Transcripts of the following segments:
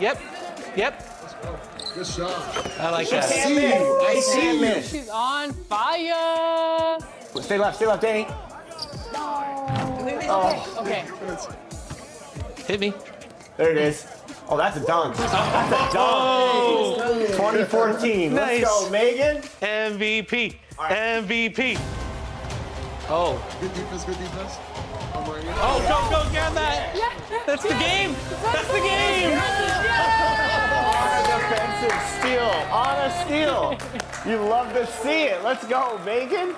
Yep. Good shot. I like that. I see him. She's on fire. Stay left, Danny. Oh. Okay. Hit me. There it is. Oh, that's a dunk. That's a dunk. 2014. Nice. Let's go, Megan. MVP. Right. MVP. Oh. Good defense, good defense. Oh, go, get that. Yeah. That's the game. That's the game. On a steal. You love to see it. Let's go, Megan.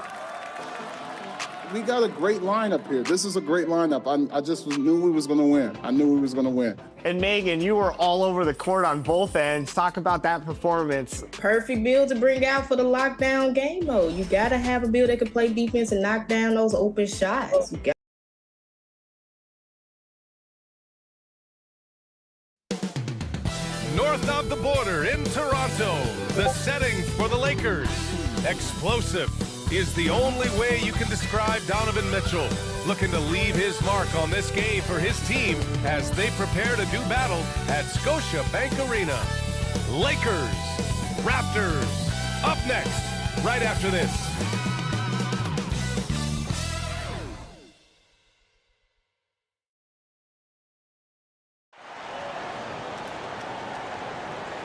We got a great lineup here. This is a great lineup. I just knew we was going to win. I knew we was going to win. And Megan, you were all over the court on both ends. Talk about that performance. Perfect build to bring out for the lockdown game mode. You got to have a build that can play defense and knock down those open shots. North of the border in Toronto, the setting for the Lakers. Explosive is the only way you can describe Donovan Mitchell, looking to leave his mark on this game for his team as they prepare to do battle at Scotiabank Arena. Lakers, Raptors, up next, right after this.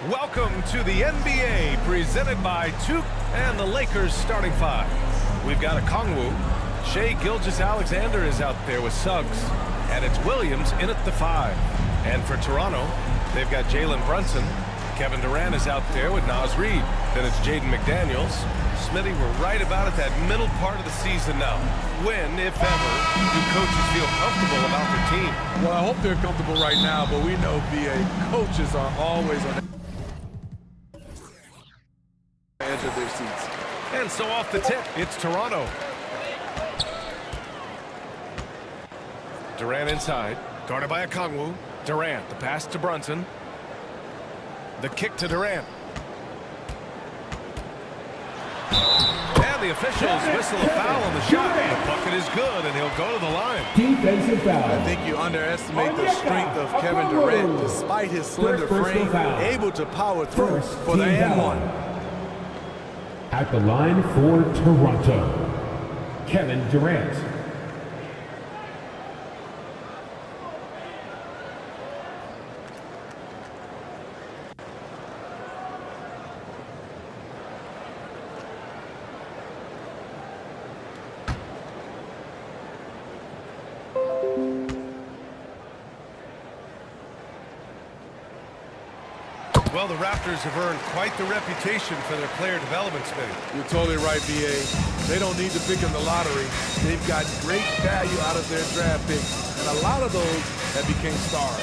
Welcome to the NBA, presented by 2K and the Lakers starting five. We've got a Kongwu. Shai Gilgeous-Alexander is out there with Suggs, and it's Williams in at the 5. And for Toronto, they've got Jalen Brunson. Kevin Durant is out there with Naz Reid. Then it's Jaden McDaniels. Smitty, we're right about at that middle part of the season now. When, if ever, do coaches feel comfortable about their team? Well, I hope they're comfortable right now, but we know BA coaches are always on the edge of their seats. And so off the tip, it's Toronto. Durant inside, guarded by Okongwu. Durant, the pass to Brunson. The kick to Durant. And the officials whistle a foul on the shot. The bucket is good, and he'll go to the line. Defensive foul. I think you underestimate the strength of Kevin Durant, despite his slender frame, able to power through for the and one. At the line for Toronto, Kevin Durant. Well, the Raptors have earned quite the reputation for their player development, Smitty. You're totally right, BA. They don't need to pick in the lottery. They've got great value out of their draft picks, and a lot of those have became stars.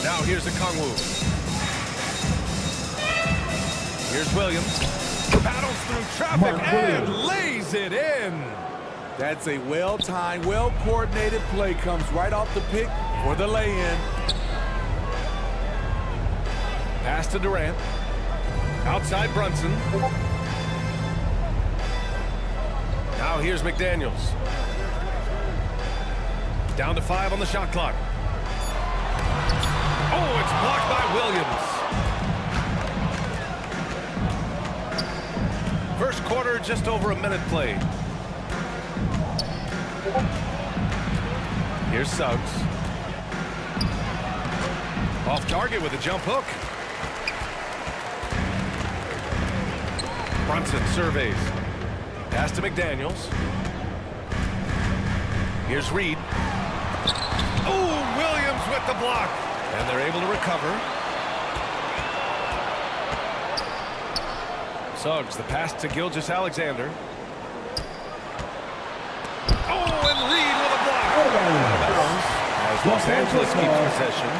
Now here's Okongwu. Here's Williams. Battles through traffic and lays it in. That's a well-timed, well-coordinated play. Comes right off the pick for the lay-in. Pass to Durant. Outside Brunson. Now here's McDaniels. Down to 5 on the shot clock. Oh, it's blocked by Williams. First quarter, just over a minute played. Here's Suggs. Off target with a jump hook. Brunson surveys. Pass to McDaniels. Here's Reed. Oh, Williams with the block. And they're able to recover. Suggs, the pass to Gilgeous-Alexander. Oh, and Reed with a block. As Los Angeles keeps possession.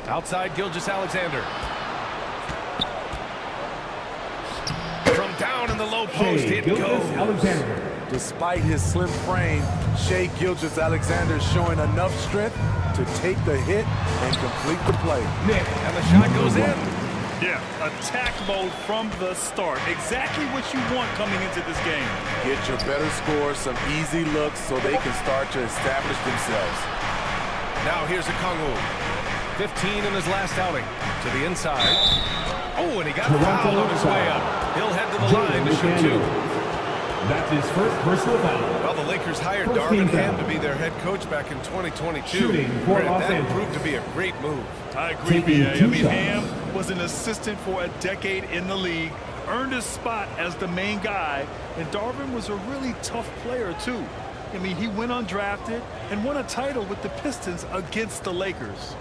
Outside Gilgeous-Alexander. From down in the low post, it goes. Despite his slim frame, Shai Gilgeous-Alexander showing enough strength to take the hit and complete the play. And the shot goes in. Yeah, attack mode from the start. Exactly what you want coming into this game. Get your better scores, some easy looks so they can start to establish themselves. Now here's a Kongwu. 15 in his last outing. To the inside. Oh, and he got fouled on his way up. He'll head to the line to shoot 2. That's his first personal foul. Well, the Lakers hired First Darvin team Ham foul. to be their head coach back in 2022. Shooting for Los That Angeles. proved to be a great move. I agree, Taking BA. I 2 mean, shots. Ham was an assistant for a decade in the league, earned his spot as the main guy, and Darvin was a really tough player, too. I mean, he went undrafted and won a title with the Pistons against the Lakers.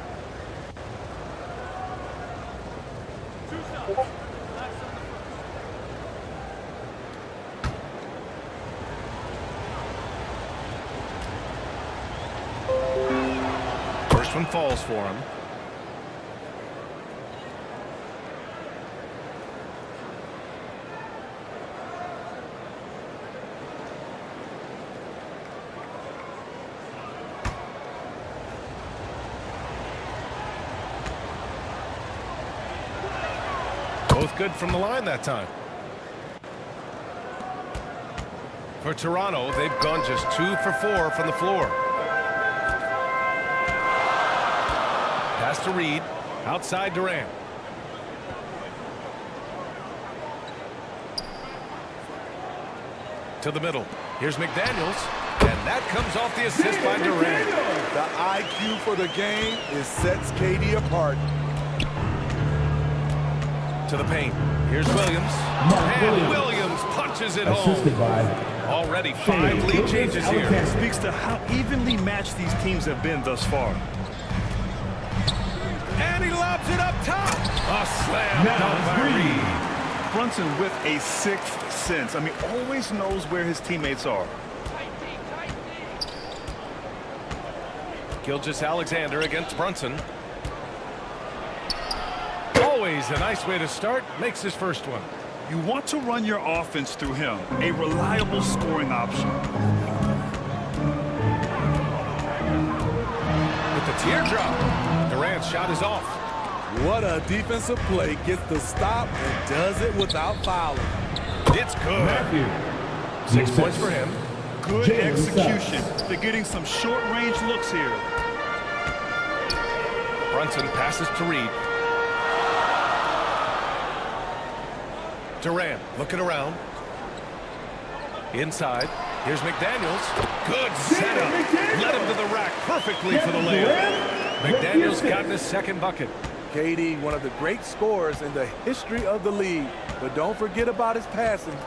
First one falls for him. Both good from the line that time. For Toronto, they've gone just 2 for 4 from the floor. Pass to Reed. Outside Durant. To the middle. Here's McDaniels. And that comes off the assist by Durant. The IQ for the game is sets KD apart. To the paint. Here's Williams. And Williams punches it Assisted home. by Already 5 lead changes here. Speaks to how evenly matched these teams have been thus far. And he lobs it up top. A slam dunk by Reed. Brunson with a sixth sense. I mean, always knows where his teammates are. Gilgeous-Alexander against Brunson. Always a nice way to start. Makes his first one. You want to run your offense through him, a reliable scoring option. With the teardrop. Durant's shot is off. What a defensive play. Gets the stop and does it without fouling. It's good. Matthew. 6 points for him. Good execution. They're getting some short-range looks here. Brunson passes to Reed. Durant looking around. Inside. Here's McDaniels. Good setup. Led him to the rack perfectly for the layup. McDaniels got his second bucket. KD, one of the great scorers in the history of the league, but don't forget about his passing.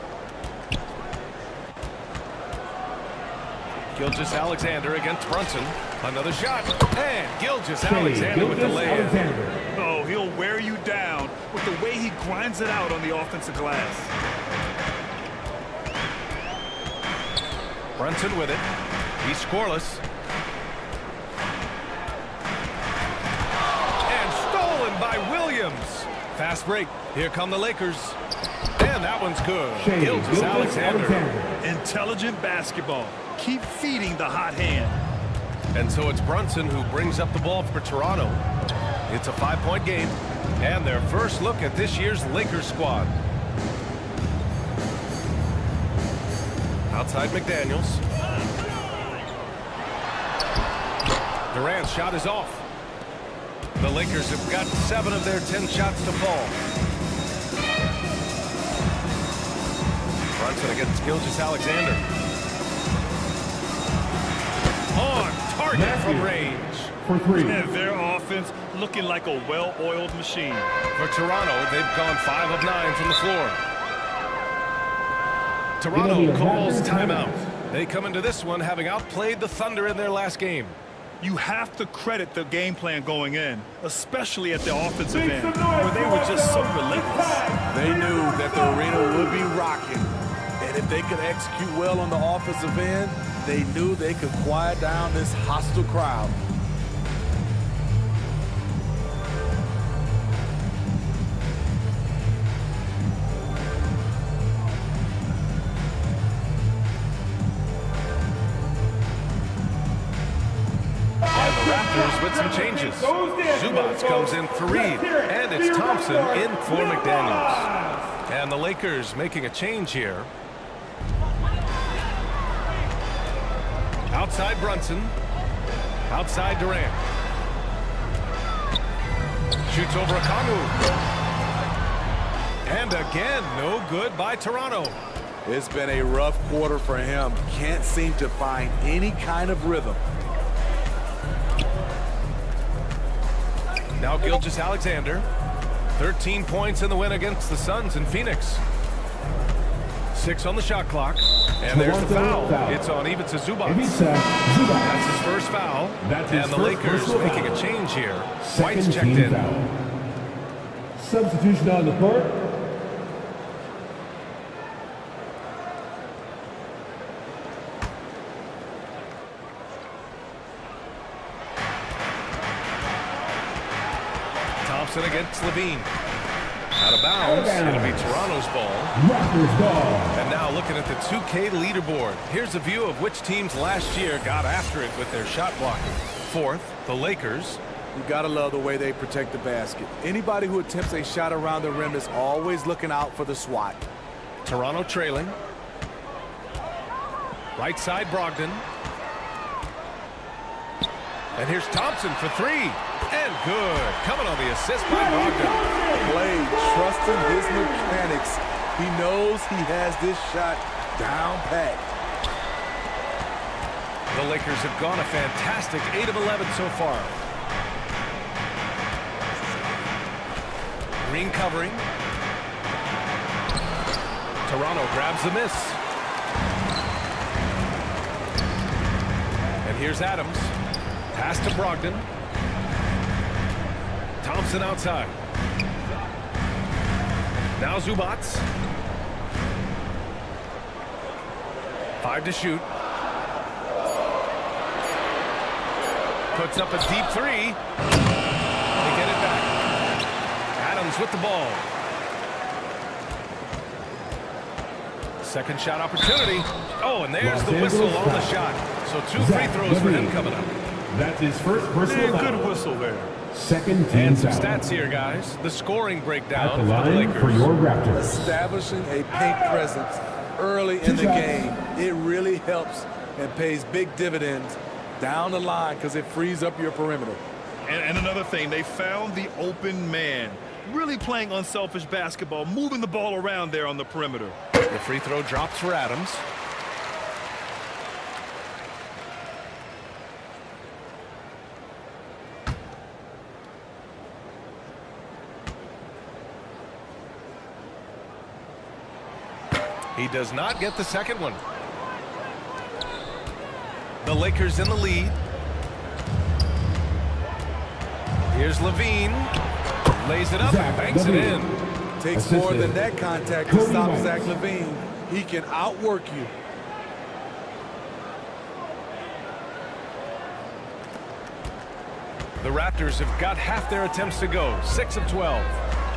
Gilgeous-Alexander against Brunson. Another shot. And Gilgeous-Alexander with the layup. Oh, he'll wear you down with the way he grinds it out on the offensive glass. Brunson with it. He's scoreless. And stolen by Williams. Fast break. Here come the Lakers. And that one's good. Gilgeous Alexander. Intelligent basketball. Keep feeding the hot hand. And so it's Brunson who brings up the ball for Toronto. It's a 5-point game. And their first look at this year's Lakers squad. Outside McDaniels. Durant's shot is off. The Lakers have got 7 of their 10 shots to fall. Brunson against Gilgeous Alexander. On target from range. For 3. And their offense looking like a well-oiled machine. For Toronto, they've gone 5 of 9 from the floor. Toronto calls timeout. They come into this one having outplayed the Thunder in their last game. You have to credit the game plan going in, especially at the offensive end, where they were just so relentless. They knew that the arena would be rocking. And if they could execute well on the offensive end, they knew they could quiet down this hostile crowd. Raptors with some changes. Zubats comes in for Reed, and it's Thompson in for McDaniels. And the Lakers making a change here. Outside Brunson. Outside Durant. Shoots over Okongwu. And again, no good by Toronto. It's been a rough quarter for him. Can't seem to find any kind of rhythm. Now Gilgeous Alexander. 13 points in the win against the Suns in Phoenix. 6 on the shot clock. And there's the foul. It's on Ivica Zubats. That's his first foul. And the Lakers making a change here. White's checked in. Substitution on the court. Thompson against Levine. Out of bounds. It'll be Toronto's ball. Raptors ball. And now looking at the 2K leaderboard. Here's a view of which teams last year got after it with their shot blocking. 4th, the Lakers. You gotta love the way they protect the basket. Anybody who attempts a shot around the rim is always looking out for the swat. Toronto trailing. Right side Brogdon. And here's Thompson for 3. And good. Coming on the assist by Brogdon. Play, trusting his mechanics. He knows he has this shot down pat. The Lakers have gone a fantastic 8 of 11 so far. Green covering. Toronto grabs the miss. And here's Adams. Pass to Brogdon. Thompson outside. Now Zubats. 5 to shoot. Puts up a deep 3. They get it back. Adams with the ball. Second shot opportunity. Oh, and there's the whistle on the shot. So 2 free throws for him coming up. That's his first personal foul. Good whistle there. Second team And some foul. stats here, guys. The scoring breakdown At the for the line Lakers. for your Raptors. Establishing a paint presence early in the game, it really helps and pays big dividends down the line because it frees up your perimeter. And another thing, they found the open man. Really playing unselfish basketball, moving the ball around there on the perimeter. The free throw drops for Adams. He does not get the second one. The Lakers in the lead. Here's Levine. Lays it up and banks it in. Takes more than that contact to stop Zach Levine. He can outwork you. The Raptors have got half their attempts to go. 6 of 12.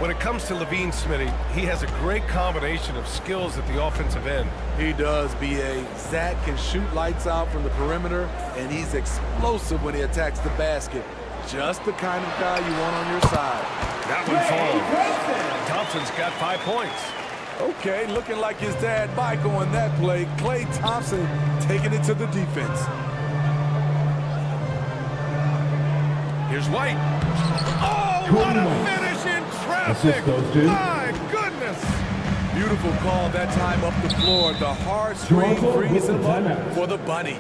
When it comes to Levine, Smitty, he has a great combination of skills at the offensive end. He does, B.A. Zach can shoot lights out from the perimeter, and he's explosive when he attacks the basket. Just the kind of guy you want on your side. That one falls. Thompson's got 5 points. Okay, looking like his dad Mike on that play. Klay Thompson taking it to the defense. Here's White. Oh, what a finish in traffic! My goodness! Beautiful call that time up the floor. The hard screen frees him up for the bunny.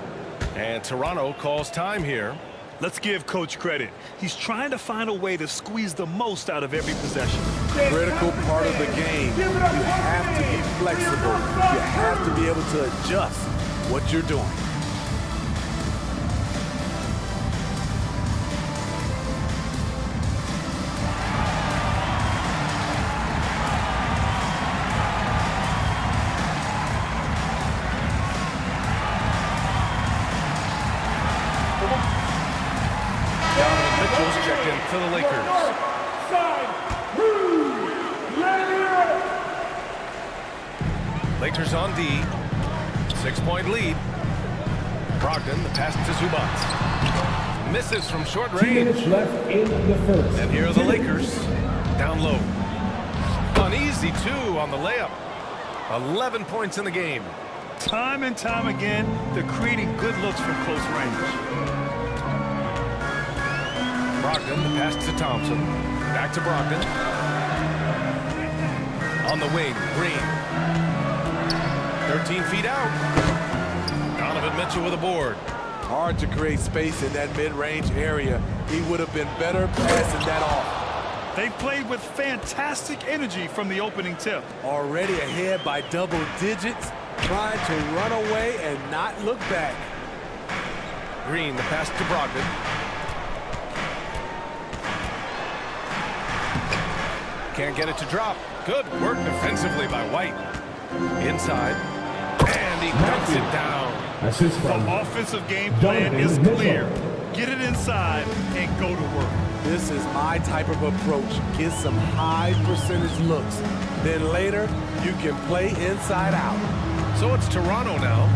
And Toronto calls time here. Let's give Coach credit. He's trying to find a way to squeeze the most out of every possession. Critical part of the game. You have to be flexible. You have to be able to adjust what you're doing. Mitchell's checked in for the Lakers. Lakers on D. 6-point lead. Brogdon, the pass to Zubac. Misses from short 2 range. minutes left in the first. And here are the Lakers. Down low. An easy 2 on the layup. 11 points in the game. Time and time again, they're creating good looks from close range. Brogdon, the pass to Thompson. Back to Brogdon. On the wing, Green. 13 feet out. Donovan Mitchell with a board. Hard to create space in that mid-range area. He would have been better passing that off. They played with fantastic energy from the opening tip. Already ahead by double digits, trying to run away and not look back. Green, the pass to Brogdon. Can't get it to drop. Good work defensively by White. Inside. And he knocks it down. Assist The from offensive game plan Donovan is Mitchell. clear. Get it inside and go to work. This is my type of approach. Get some high percentage looks. Then later, you can play inside out. So it's Toronto now.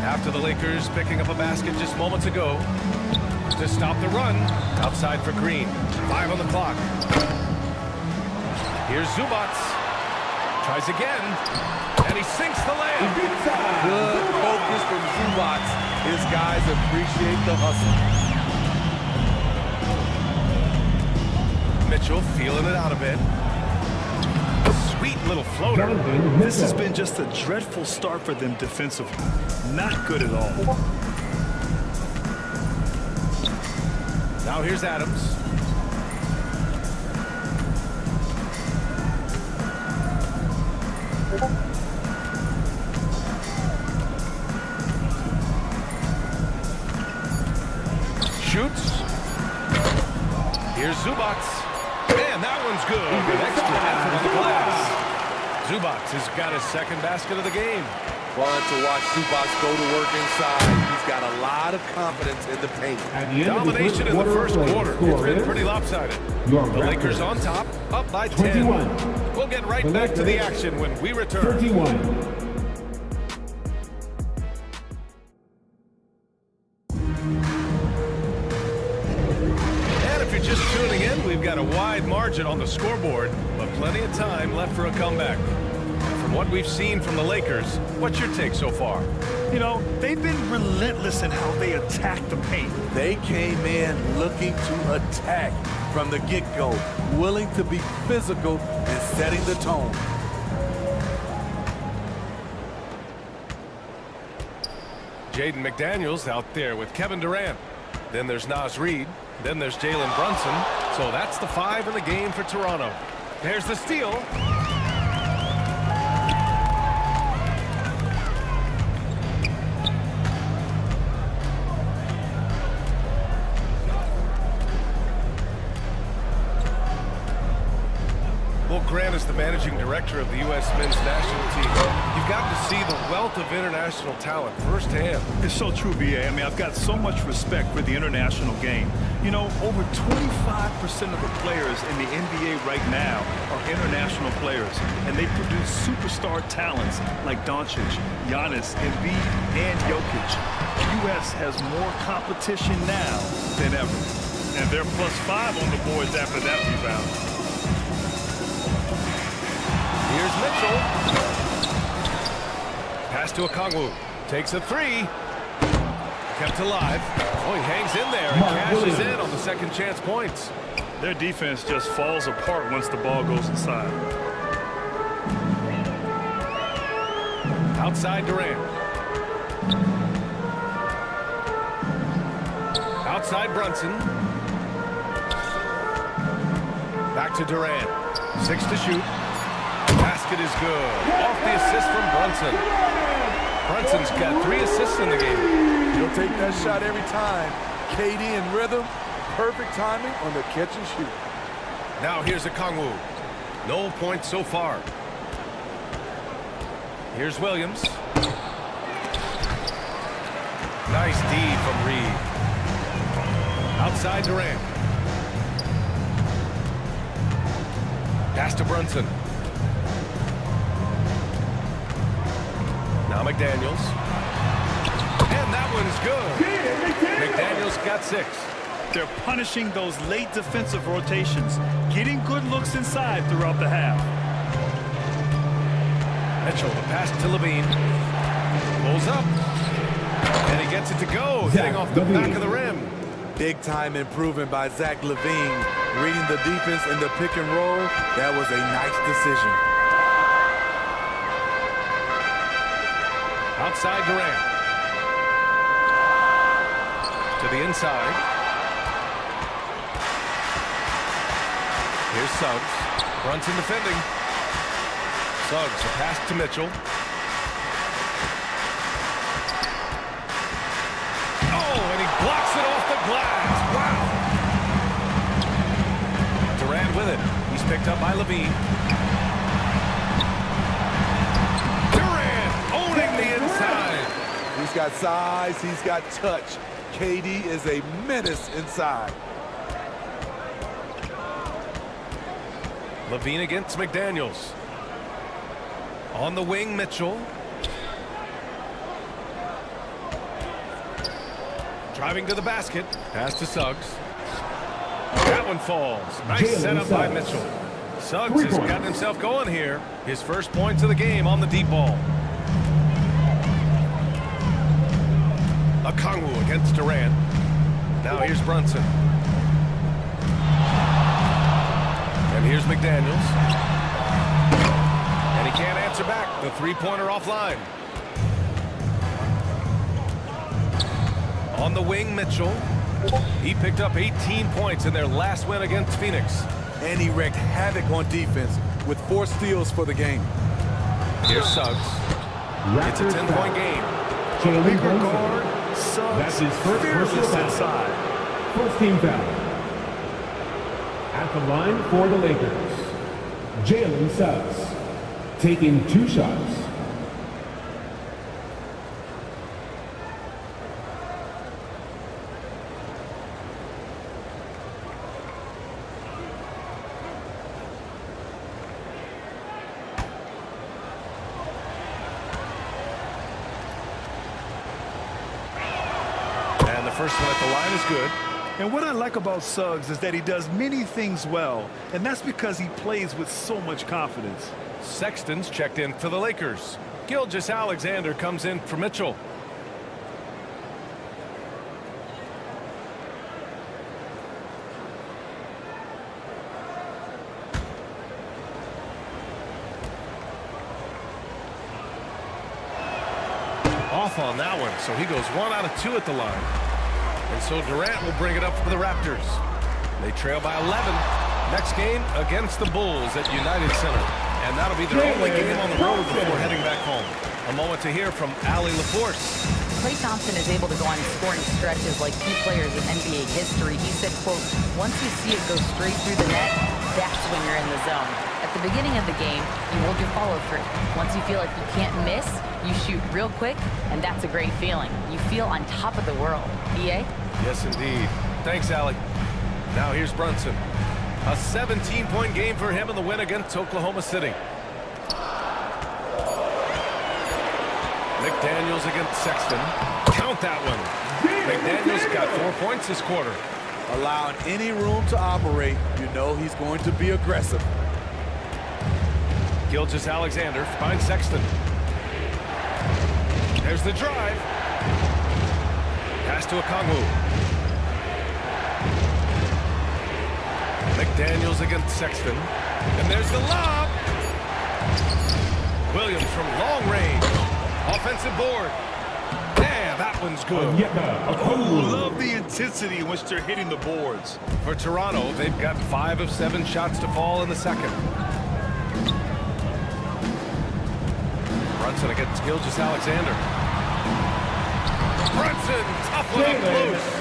After the Lakers picking up a basket just moments ago. To stop the run. Outside for Green. 5 on the clock. Here's Zubac. Tries again. And he sinks the layup. Good focus from Zubac. His guys appreciate the hustle. Mitchell feeling it out a bit. Sweet little floater. Donovan This has Mitchell. been just a dreadful start for them defensively. Not good at all. Now here's Adams. Shoots. Here's Zubac. Man, that one's good. An extra effort on the glass. Zubac has got his second basket of the game. Fun to watch Zubac go to work inside. He's got a lot of confidence in the paint. At the end Domination in the first quarter. It's been pretty lopsided. Your The Lakers Raptors. on top, up by 10. 21. We'll get right The back to the Lakers. action when we return. 31. And if you're just tuning in, we've got a wide margin on the scoreboard, but plenty of time left for a comeback. From what we've seen from the Lakers, what's your take so far? You know, they've been relentless in how they attack the paint. They came in looking to attack from the get-go, willing to be physical and setting the tone. Jaden McDaniels out there with Kevin Durant. Then there's Naz Reid. Then there's Jalen Brunson. So that's the 5 in the game for Toronto. There's the steal. Well, Grant is the managing director of the U.S. men's national team. You've gotten to see the wealth of international talent firsthand. It's so true, B.A. I mean, I've got so much respect for the international game. You know, over 25% of the players in the NBA right now are international players, and they produce superstar talents like Doncic, Giannis, Embiid, and Jokic. The U.S. has more competition now than ever. And they're +5 on the boards after that rebound. Here's Mitchell. Pass to Okongwu. Takes a three. Kept alive. Oh, he hangs in there and cashes in on the second chance points. Their defense just falls apart once the ball goes inside. Outside Durant. Outside Brunson. Back to Durant. 6 to shoot. Basket is good. Off the assist from Brunson. Brunson's got 3 assists in the game. He'll take that shot every time. KD in rhythm. Perfect timing on the catch and shoot. Now here's Okongwu. No points so far. Here's Williams. Nice D from Reed. Outside Durant. Pass to Brunson. Now McDaniels. And that one's good. McDaniels got 6. They're punishing those late defensive rotations, getting good looks inside throughout the half. Mitchell, the pass to Levine. Pulls up. And he gets it to go, hitting off the back of the rim. Big time improvement by Zach LaVine. Reading the defense in the pick and roll. That was a nice decision. Outside Durant. To the inside. Here's Suggs. Brunson defending. Suggs, a pass to Mitchell. Oh, and he blocks it off the glass. Wow. Durant with it. He's picked up by Levine. Durant owning the inside. He's got size. He's got touch. KD is a menace inside. Levine against McDaniels. On the wing, Mitchell. Driving to the basket. Pass to Suggs. That one falls. Nice setup by Mitchell. Suggs has gotten himself going here. His first points of the game on the deep ball. Okongwu against Durant. Now here's Brunson. And here's McDaniels. And he can't answer back. The three-pointer offline. On the wing, Mitchell. He picked up 18 points in their last win against Phoenix. And he wreaked havoc on defense with 4 steals for the game. Here's Suggs. It's a 10-point game. Bigger guard, Suggs, That's his first fearless personal inside. foul. First team foul. At the line for the Lakers, Jalen Suggs, taking 2 shots. And the first one at the line is good. And what I like about Suggs is that he does many things well, and that's because he plays with so much confidence. Sexton's checked in for the Lakers. Gilgeous-Alexander comes in for Mitchell. Off on that one, so he goes 1 out of 2 at the line. And so Durant will bring it up for the Raptors. They trail by 11. Next game against the Bulls at United Center. And that'll be their only game on the road before heading back home. A moment to hear from Allie LaForce. Klay Thompson is able to go on scoring stretches like key players in NBA history. He said, quote, once you see it go straight through the net, That's when you're in the zone. At the beginning of the game, you hold your follow-through. Once you feel like you can't miss, you shoot real quick, and that's a great feeling. You feel on top of the world. EA? Yes, indeed. Thanks, Allie. Now here's Brunson. A 17-point game for him in the win against Oklahoma City. McDaniels against Sexton. Count that one. McDaniels got 4 points this quarter. Allowing any room to operate, you know he's going to be aggressive. Gilgeous-Alexander finds Sexton. There's the drive. Pass to Okongwu. McDaniels against Sexton. And there's the lob. Williams from long range. Offensive board. Yeah, that one's good. Oh, love the intensity in which they're hitting the boards. For Toronto, they've got 5 of 7 shots to fall in the second. Brunson against Gilgeous-Alexander. Brunson, tough one up close.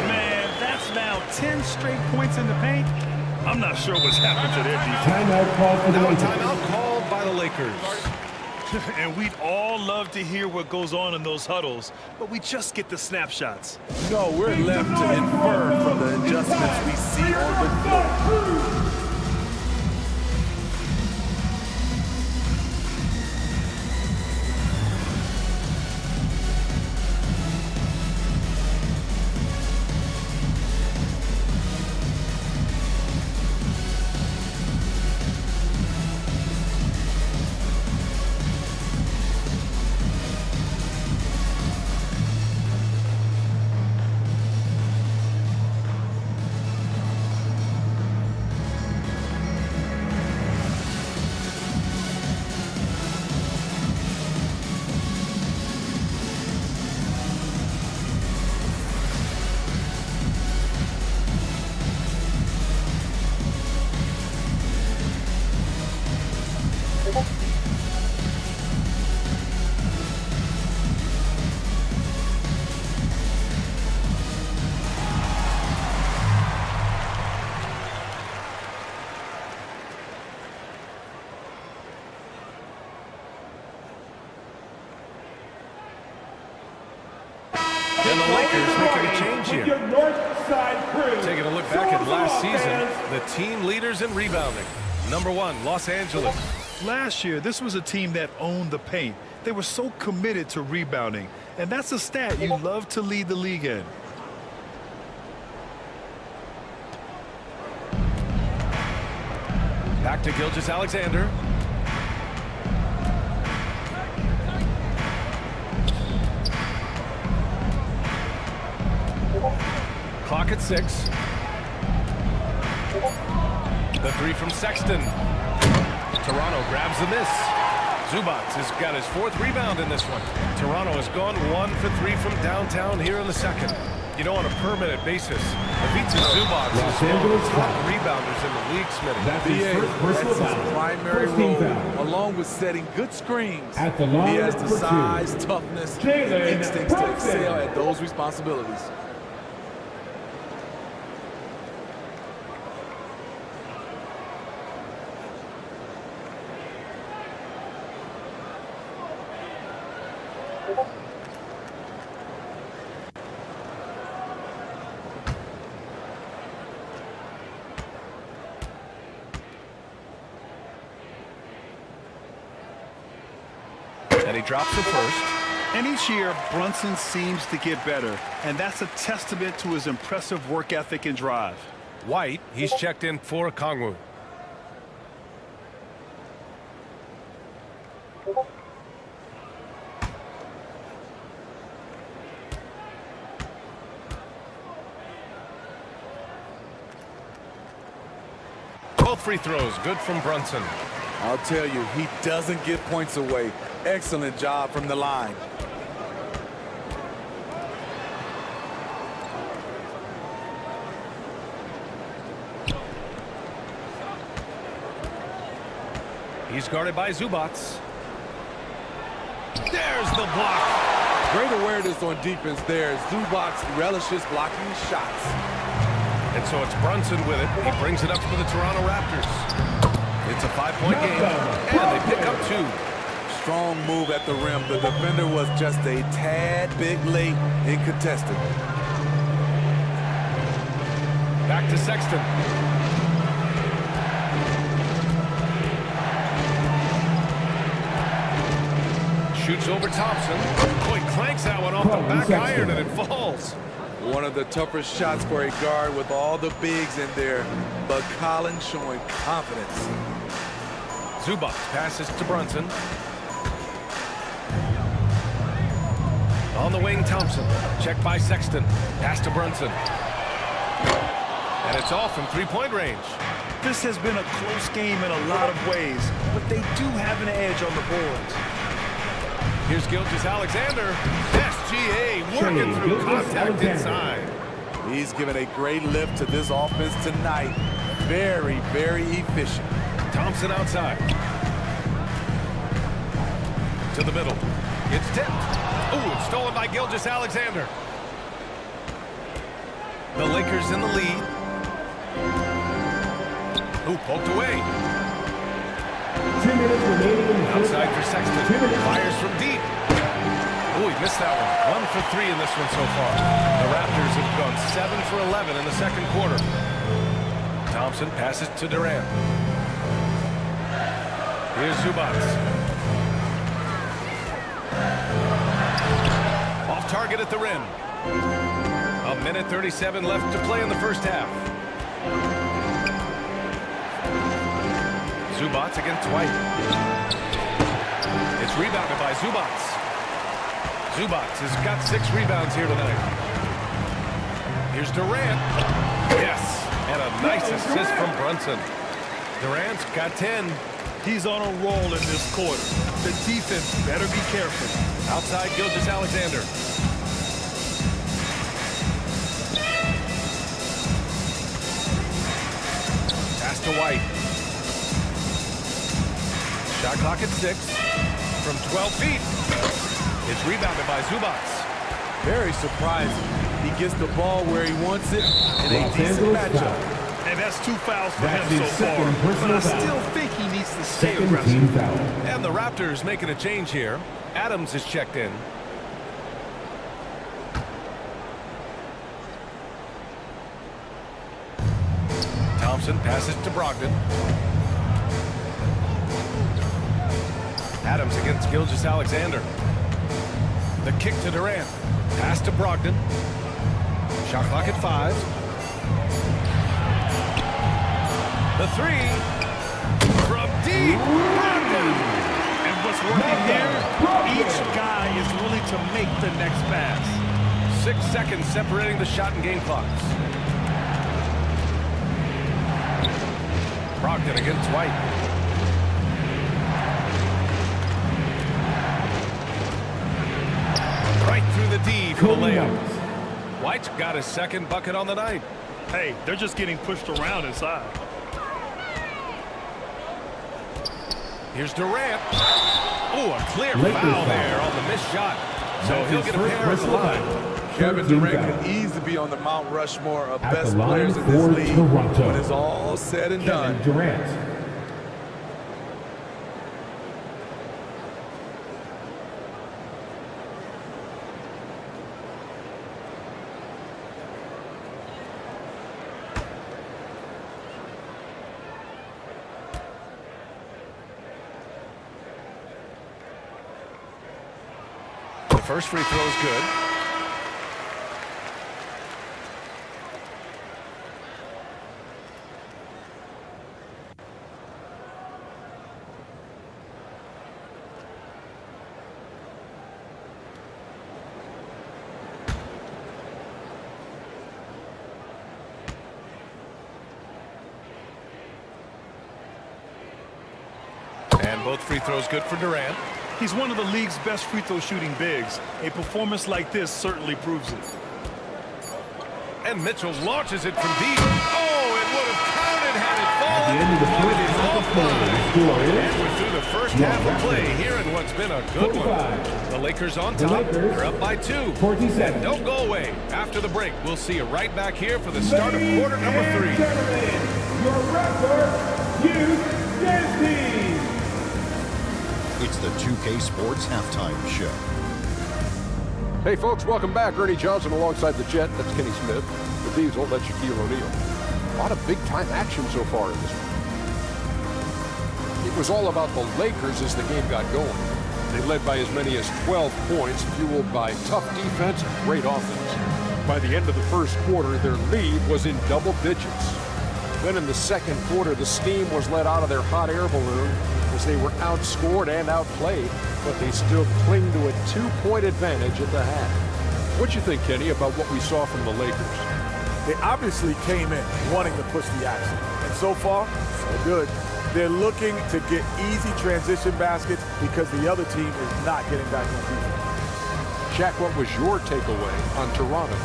Man, that's now 10 straight points in the paint. I'm not sure what's happened to their defense. Timeout called for the Now a Lakers. timeout called by the Lakers. And we'd all love to hear what goes on in those huddles, but we just get the snapshots. No, we're left to infer from the adjustments we see on the floor. And the Lakers making a change here. Taking a look back at last season, the team leaders in rebounding. Number 1, Los Angeles. Last year, this was a team that owned the paint. They were so committed to rebounding, and that's a stat you love to lead the league in. Back to Gilgeous-Alexander. Clock at 6. The 3 from Sexton. Toronto grabs the miss. Zubac has got his 4th rebound in this one. Toronto has gone 1 for 3 from downtown here in the second. You know, on a per-minute basis, Ivica Zubac is one of the top rebounders in the league, Smitty. That's his Primary role, along with setting good screens. At the line He has the for size, two. toughness, Jalen and instincts to Brunson. excel at those responsibilities. And he drops the first. And each year, Brunson seems to get better, and that's a testament to his impressive work ethic and drive. White, he's checked in for Okongwu. Both free throws, good from Brunson. I'll tell you, he doesn't give points away. Excellent job from the line. He's guarded by Zubac. There's the block. Great awareness on defense there. Zubac relishes blocking shots. And so it's Brunson with it. He brings it up for the Toronto Raptors. It's a 5-point game, and they pick up 2. Strong move at the rim. The defender was just a tad bit late in contesting. Back to Sexton. Shoots over Thompson. Boy, clanks that one off the back iron, and it falls. One of the toughest shots for a guard with all the bigs in there, but Collins showing confidence. Zubac passes to Brunson. On the wing, Thompson. Checked by Sexton. Pass to Brunson. And it's off from three-point range. This has been a close game in a lot of ways, but they do have an edge on the boards. Here's Gilgeous-Alexander. SGA working through contact inside. He's given a great lift to this offense tonight. Very, very efficient. Thompson outside. To the middle. It's tipped. Ooh, it's stolen by Gilgeous-Alexander. The Lakers in the lead. Ooh, poked away. 2 minutes remaining in the first Outside half. for Sexton. Fires from deep. Ooh, he missed that one. 1 for 3 in this one so far. The Raptors have gone 7 for 11 in the second quarter. Thompson passes to Durant. Here's Zubac. Off target at the rim. 1:37 left to play in the first half. Zubac against White. It's rebounded by Zubac. Zubac has got 6 rebounds here tonight. Here's Durant. Yes, and a nice assist from Brunson. Durant's got 10. He's on a roll in this quarter. The defense better be careful. Outside Gilgeous-Alexander. Pass to White. Shot clock at 6. From 12 feet. It's rebounded by Zubac. Very surprising. He gets the ball where he wants it in a decent matchup. And that's 2 fouls for That's him his so far. second personal But I foul. still think he needs to stay Second aggressive. team foul. And the Raptors making a change here. Adams is checked in. Thompson passes to Brogdon. Adams against Gilgeous-Alexander. The kick to Durant. Pass to Brogdon. Shot clock at 5. The 3 from deep. Brogdon. And what's working here, each guy is willing to make the next pass. 6 seconds separating the shot and game clocks. Brogdon against White. Right through the D for the layup. White's got his second bucket on the night. Hey, they're just getting pushed around inside. Here's Durant. Oh, a clear foul there on the missed shot. So he'll get a pair at the line. Kevin Durant could easily be on the Mount Rushmore of At best the line players in this for league Toronto. when it's all said and done. Kevin Durant. The first free throw is good. And both free throws good for Durant. He's one of the league's best free throw shooting bigs. A performance like this certainly proves it. And Mitchell launches it from deep. Oh, it would have counted had it fallen. the end of the first half of play, the score And is we're through the first half of play here in what's been a good one. The Lakers on top. They're up by 2. 47. Don't go away. After the break, we'll see you right back here for the start of quarter number 3. Your Raptor Youth Dance Team. It's the 2K Sports Halftime Show. Hey folks, welcome back. Ernie Johnson alongside the Jet. That's Kenny Smith. The Diesel, that's Shaquille O'Neal. A lot of big-time action so far in this one. It was all about the Lakers as the game got going. They led by as many as 12 points, fueled by tough defense and great offense. By the end of the first quarter, their lead was in double digits. Then in the second quarter, the steam was let out of their hot air balloon as they were outscored and outplayed, but they still cling to a 2-point advantage at the half. What you think, Kenny, about what we saw from the Lakers? They obviously came in wanting to push the action. And so far, so good. They're looking to get easy transition baskets because the other team is not getting back on defense. Shaq, what was your takeaway on Toronto?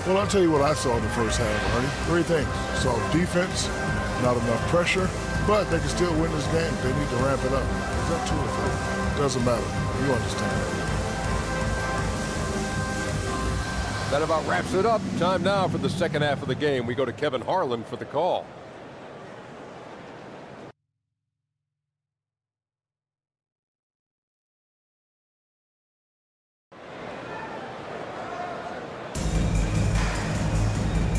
Well, I'll tell you what I saw in the first half, Ernie. 3 things. Saw defense, not enough pressure, but they can still win this game. They need to ramp it up. Is that 2 or 3? Doesn't matter. You understand that. That about wraps it up. Time now for the second half of the game. We go to Kevin Harlan for the call.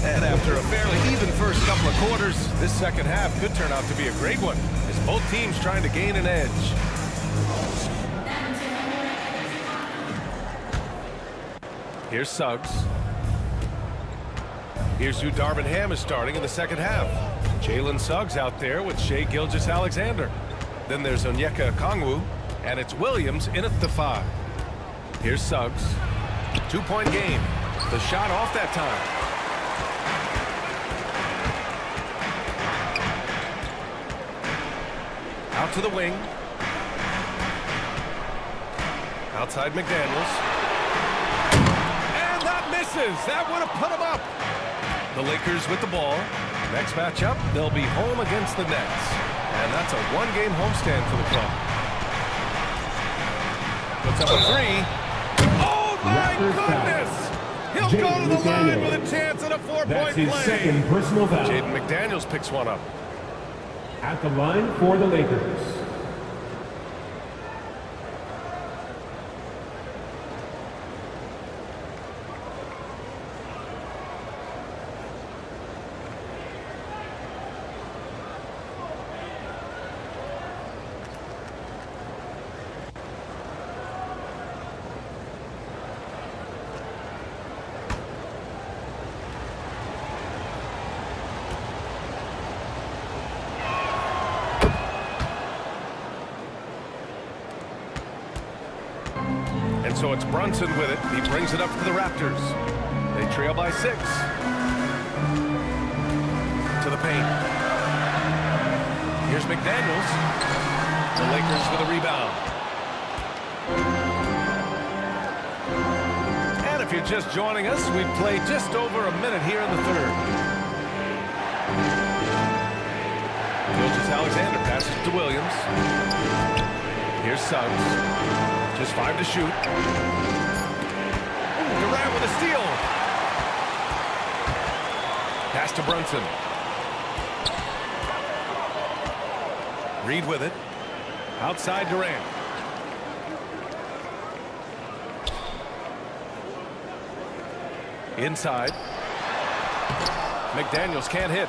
And after a fairly even first couple of quarters, this second half could turn out to be a great one as both teams trying to gain an edge. Here's Suggs. Here's who Darvin Ham is starting in the second half. Jalen Suggs out there with Shai Gilgeous-Alexander. Then there's Onyeka Okongwu, and it's Williams in at the 5. Here's Suggs. 2-point game. The shot off that time. Out to the wing. Outside McDaniels. That would have put them up. The Lakers with the ball. Next matchup, they'll be home against the Nets. And that's a 1-game homestand for the club. Puts up a 3. Oh, my goodness! He'll go to the line with a chance at a 4-point play. That's his second personal foul. Jaden McDaniels picks one up. At the line for the Lakers. So it's Brunson with it. He brings it up to the Raptors. They trail by 6. To the paint. Here's McDaniels. The Lakers with a rebound. And if you're just joining us, we've played just over a minute here in the third. Gilgeous-Alexander passes to Williams. Here's Suggs. Just 5 to shoot. Ooh, Durant with a steal. Pass to Brunson. Reed with it. Outside Durant. Inside. McDaniels can't hit.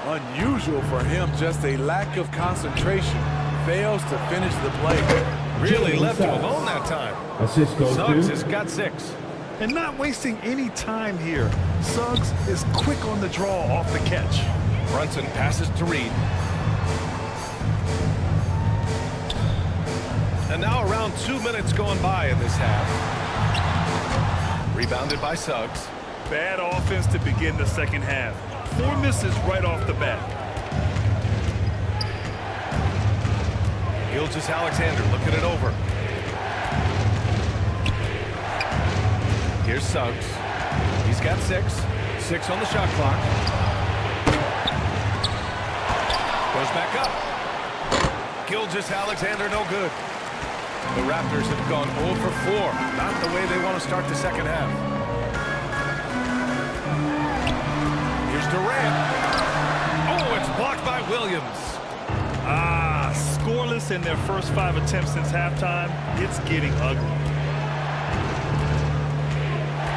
Unusual for him, just a lack of concentration. Fails to finish the play. Really left him alone that time. Assist goes Suggs to has got 6. And not wasting any time here. Suggs is quick on the draw off the catch. Brunson passes to Reed. And now around 2 minutes going by in this half. Rebounded by Suggs. Bad offense to begin the second half. 4 misses right off the bat. Gilgeous-Alexander looking it over. Here's Suggs. He's got 6. 6 on the shot clock. Goes back up. Gilgeous-Alexander, no good. The Raptors have gone 0 for 4. Not the way they want to start the second half. Here's Durant. Oh, it's blocked by Williams. Scoreless in their first 5 attempts since halftime. It's getting ugly.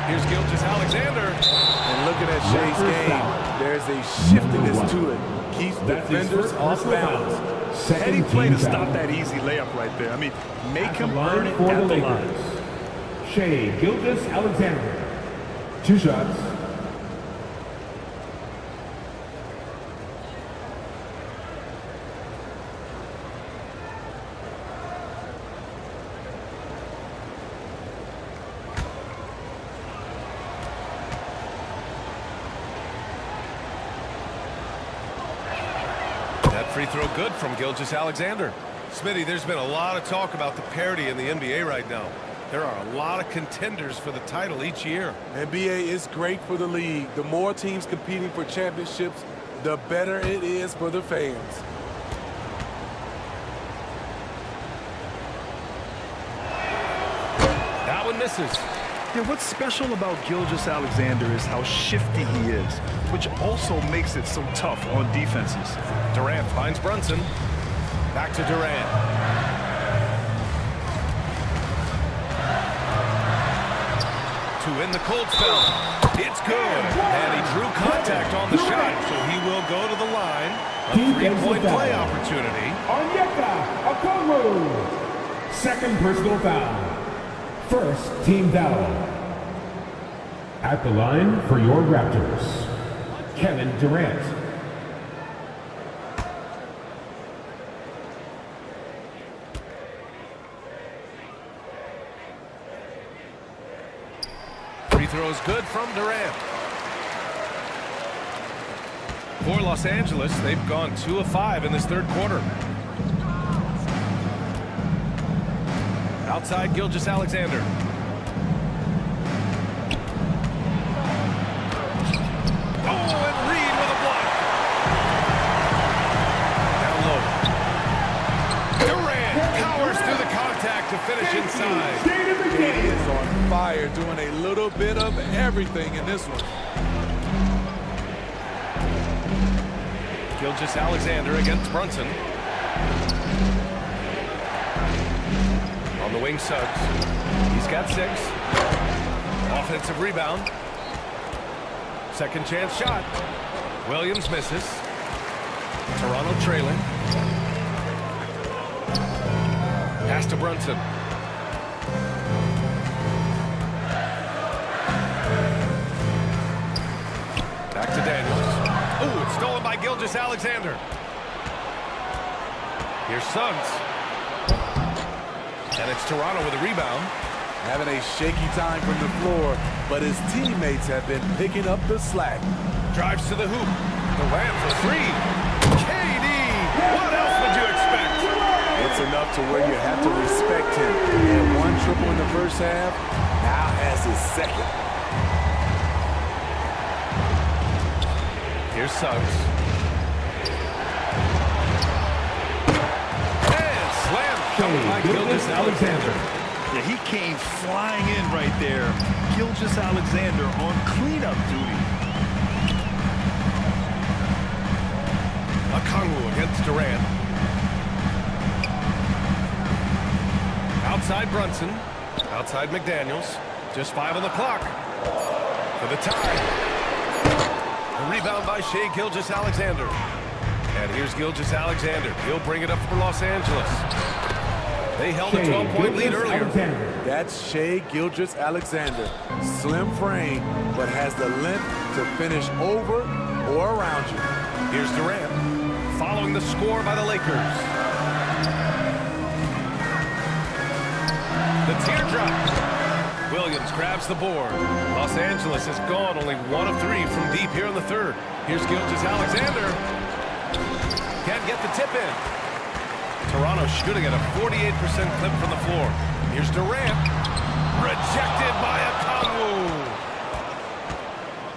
Here's Gilgeous-Alexander. And looking at Shea's game, there's a shiftiness to it. Keeps defenders off balance. Heady play to stop that easy layup right there. I mean, make him earn it at the line. Shea Gilgeous-Alexander. 2 shots. Free throw good from Gilgeous-Alexander. Smitty, there's been a lot of talk about the parity in the NBA right now. There are a lot of contenders for the title each year. NBA is great for the league. The more teams competing for championships, the better it is for the fans. That one misses. Yeah, what's special about Gilgeous-Alexander is how shifty he is, which also makes it so tough on defenses. Durant finds Brunson. Back to Durant. To win the cold spell. It's good. And he drew contact on the shot, so he will go to the line. A 3-point play opportunity. Onyeka Okongwu. Second personal foul. First team foul. At the line for your Raptors, Kevin Durant. Free throws good from Durant. For Los Angeles, they've gone 2 of 5 in this third quarter. Outside Gilgeous-Alexander. Oh, and Reed with a block. Down low. Durant powers through the contact to finish inside. He is on fire, doing a little bit of everything in this one. Gilgeous-Alexander against Brunson. On the wing, Suggs. He's got 6. Offensive rebound. Second chance shot. Williams misses. Toronto trailing. Pass to Brunson. Back to Daniels. Oh, it's stolen by Gilgeous-Alexander. Here's Suggs. And it's Toronto with a rebound. Having a shaky time from the floor, but his teammates have been picking up the slack. Drives to the hoop. Durant for 3. KD! What else would you expect? It's enough to where you have to respect him. He had 1 triple in the first half, now has his second. Here's Suggs. And slam by Gilgeous-Alexander. Yeah, he came flying in right there. Gilgeous-Alexander on cleanup duty. Okongwu against Durant. Outside Brunson. Outside McDaniels. Just 5 on the clock. For the tie. A rebound by Shea Gilgeous-Alexander. And here's Gilgeous-Alexander. He'll bring it up for Los Angeles. They held a 12-point lead earlier. That's Shea Gilgeous-Alexander. Slim frame, but has the length to finish over or around you. Here's Durant, following the score by the Lakers. The teardrop. Williams grabs the board. Los Angeles has gone only 1 of 3 from deep here in the third. Here's Gilgeous-Alexander. Can't get the tip in. Toronto shooting at a 48% clip from the floor. Here's Durant. Rejected by Okongwu.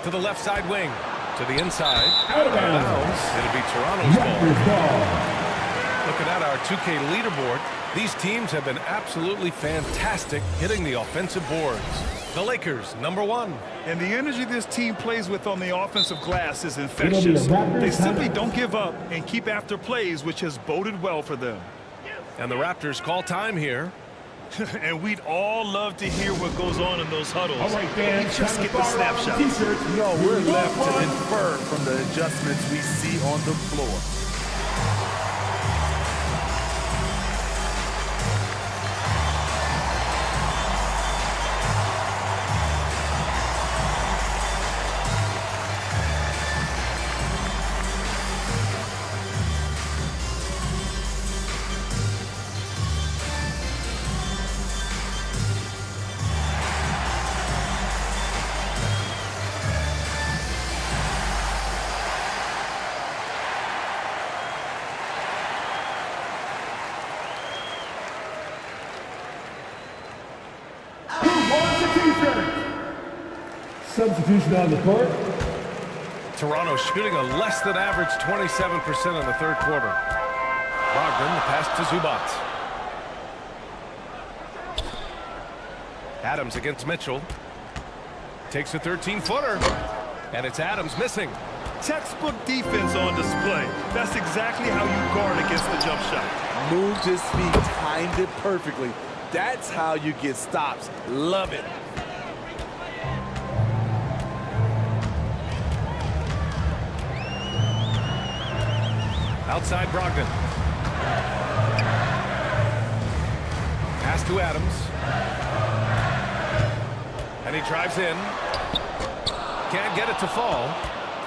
To the left side wing. To the inside. Out of bounds. It'll be Toronto's Raptors ball. ball. Looking at our 2K leaderboard, these teams have been absolutely fantastic hitting the offensive boards. The Lakers, #1. And the energy this team plays with on the offensive glass is infectious. They simply don't give up and keep after plays, which has boded well for them. And the Raptors call time here. And we'd all love to hear what goes on in those huddles. All right, fans, We just get the snapshots. No, we're left to infer from the adjustments we see on the floor. Substitution on the court. Toronto shooting a less than average 27% in the third quarter. Brogdon, the pass to Zubac. Adams against Mitchell. Takes a 13-footer. And it's Adams missing. Textbook defense on display. That's exactly how you guard against the jump shot. Moved his feet, timed it perfectly. That's how you get stops. Love it. Outside Brogdon. Pass to Adams. And he drives in. Can't get it to fall.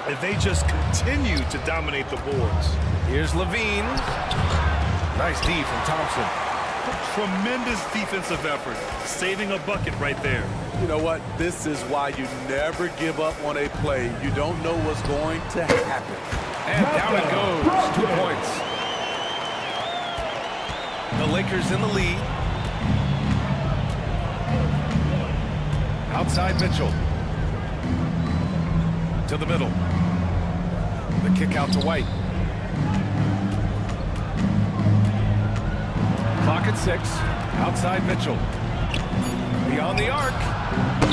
And they just continue to dominate the boards. Here's Levine. Nice D from Thompson. Tremendous defensive effort. Saving a bucket right there. You know what? This is why you never give up on a play. You don't know what's going to happen. And down it goes. 2 points. The Lakers in the lead. Outside Mitchell. To the middle. The kick out to White. Clock at 6. Outside Mitchell. Beyond the arc.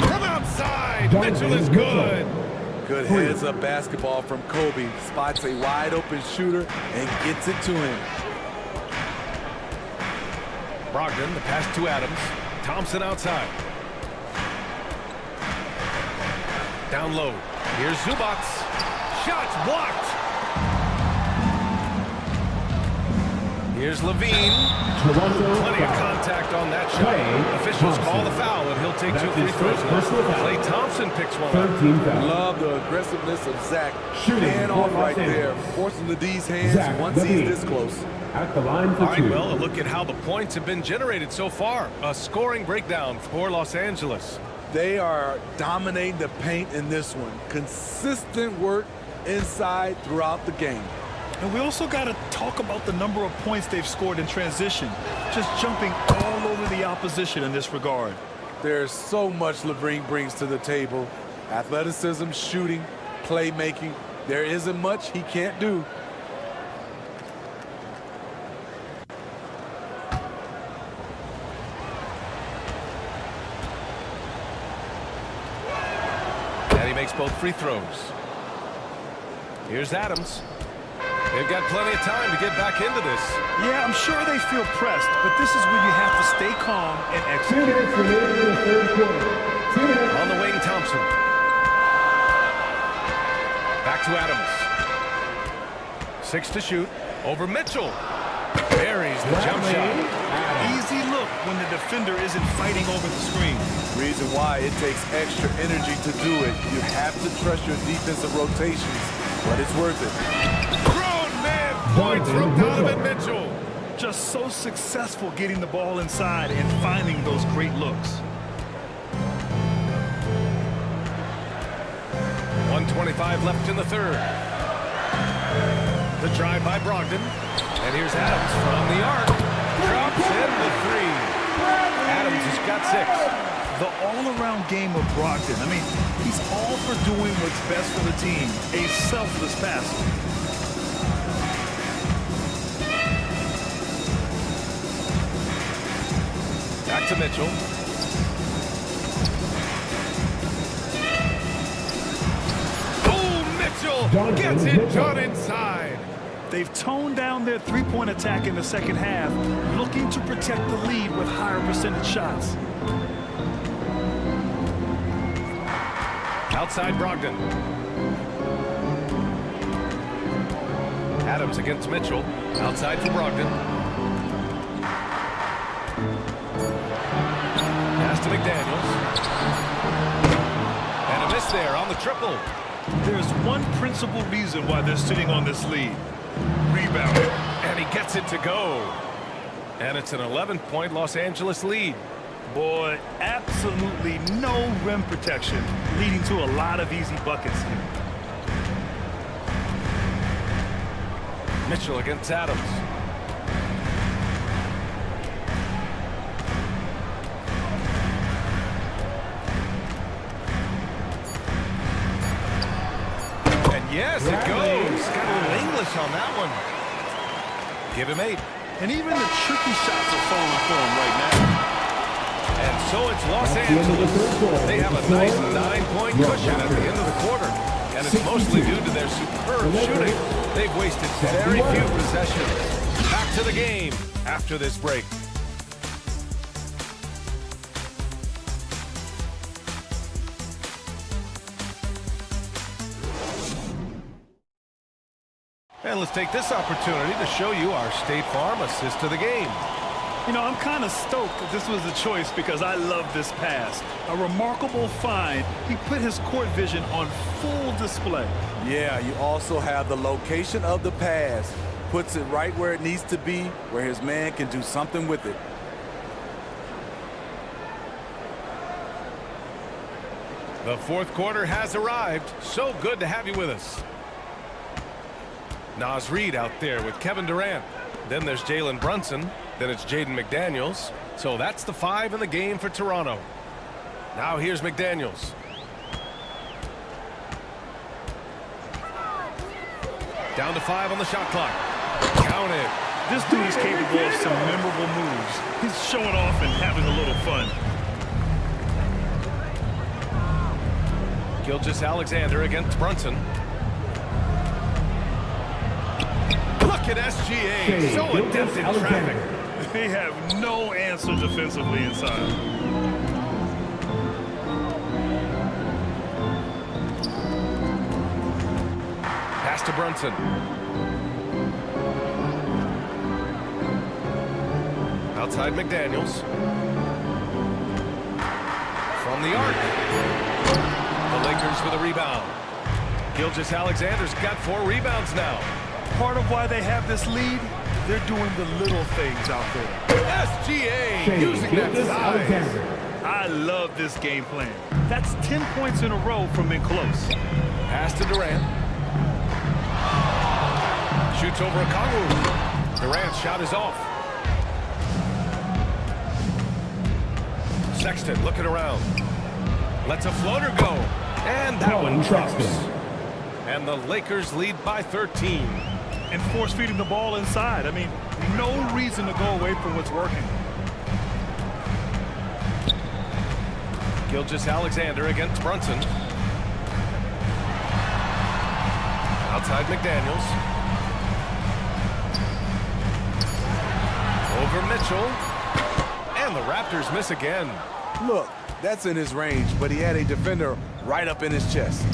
From outside. Mitchell is good. Good heads-up basketball from Kobe. Spots a wide-open shooter and gets it to him. Brogdon, the pass to Adams. Thompson outside. Down low. Here's Zubac. Shots blocked. Here's Levine. Plenty of contact on that shot. Officials call the foul, and he'll take 2 free throws now. Klay Thompson picks one up. Love the aggressiveness of Zach. Hand off right there, forcing the D's hands once he's this close. At the line for All right, 2. well, a look at how the points have been generated so far. A scoring breakdown for Los Angeles. They are dominating the paint in this one. Consistent work inside throughout the game. And we also got to talk about the number of points they've scored in transition. Just jumping all over the opposition in this regard. There's so much Levine brings to the table. Athleticism, shooting, playmaking. There isn't much he can't do. And he makes both free throws. Here's Adams. They've got plenty of time to get back into this. Yeah, I'm sure they feel pressed, but this is where you have to stay calm and 2 execute. minutes remaining in the third quarter. 2 minutes. On the wing, Thompson. Back to Adams. 6 to shoot. Over Mitchell. Buries the jump shot. Easy look when the defender isn't fighting over the screen. Reason why it takes extra energy to do it. You have to trust your defensive rotations, but it's worth it. Grown man points from Donovan Mitchell. Just so successful getting the ball inside and finding those great looks. 1:25 left in the third. The drive by Brogdon. And here's Adams from the arc. Drops in the 3. Adams has got 6. the all-around game of Brogdon. I mean, he's all for doing what's best for the team. A selfless passer. Back to Mitchell. Oh, Mitchell gets it done inside. They've toned down their three-point attack in the second half, looking to protect the lead with higher percentage shots. Outside Brogdon. Adams against Mitchell. Outside for Brogdon. Pass to McDaniels. And a miss there on the triple. There's one principal reason why they're sitting on this lead. Rebound. And he gets it to go. And it's an 11-point Los Angeles lead. Boy, absolutely no rim protection, leading to a lot of easy buckets here. Mitchell against Adams. And yes, it goes. Got a little English on that one. Give him 8. And even the tricky shots are falling for him right now. And so it's Los Angeles. They have a nice 9-point cushion at the end of the quarter. And it's mostly due to their superb shooting. They've wasted very few possessions. Back to the game after this break. And let's take this opportunity to show you our State Farm assist to the game. You know, I'm kind of stoked that this was the choice because I love this pass. A remarkable find. He put his court vision on full display. Yeah, you also have the location of the pass. Puts it right where it needs to be, where his man can do something with it. The fourth quarter has arrived. So good to have you with us. Naz Reid out there with Kevin Durant. Then there's Jalen Brunson. Then it's Jaden McDaniels. So that's the 5 in the game for Toronto. Now here's McDaniels. Down to 5 on the shot clock. Count it. This dude is capable of some memorable moves. He's showing off and having a little fun. Gilgeous-Alexander against Brunson. Look at SGA. So adept in traffic. They have no answer defensively inside. Pass to Brunson. Outside McDaniels. From the arc. The Lakers with a rebound. Gilgeous-Alexander's got 4 rebounds now. Part of why they have this lead, they're doing the little things out there. SGA using that size. I love this game plan. That's 10 points in a row from in close. Pass to Durant. Shoots over a Kongwu. Durant's shot is off. Sexton looking around. Lets a floater go. And that one drops. And the Lakers lead by 13. And force feeding the ball inside. I mean, no reason to go away from what's working. Gilgeous-Alexander against Brunson. Outside McDaniels. Over Mitchell. And the Raptors miss again. Look, that's in his range, but he had a defender right up in his chest.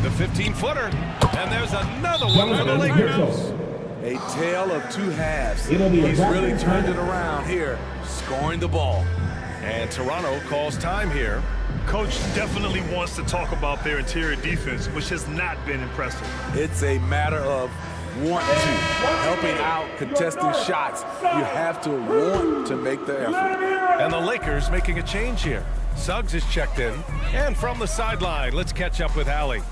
The 15-footer. And there's another one for the Lakers. A tale of 2 halves. He's really turned it around here, scoring the ball. And Toronto calls time here. Coach definitely wants to talk about their interior defense, which has not been impressive. It's a matter of want to, helping out, contesting shots. You have to want to make the effort. And the Lakers making a change here. Suggs is checked in. And from the sideline, let's catch up with Allie.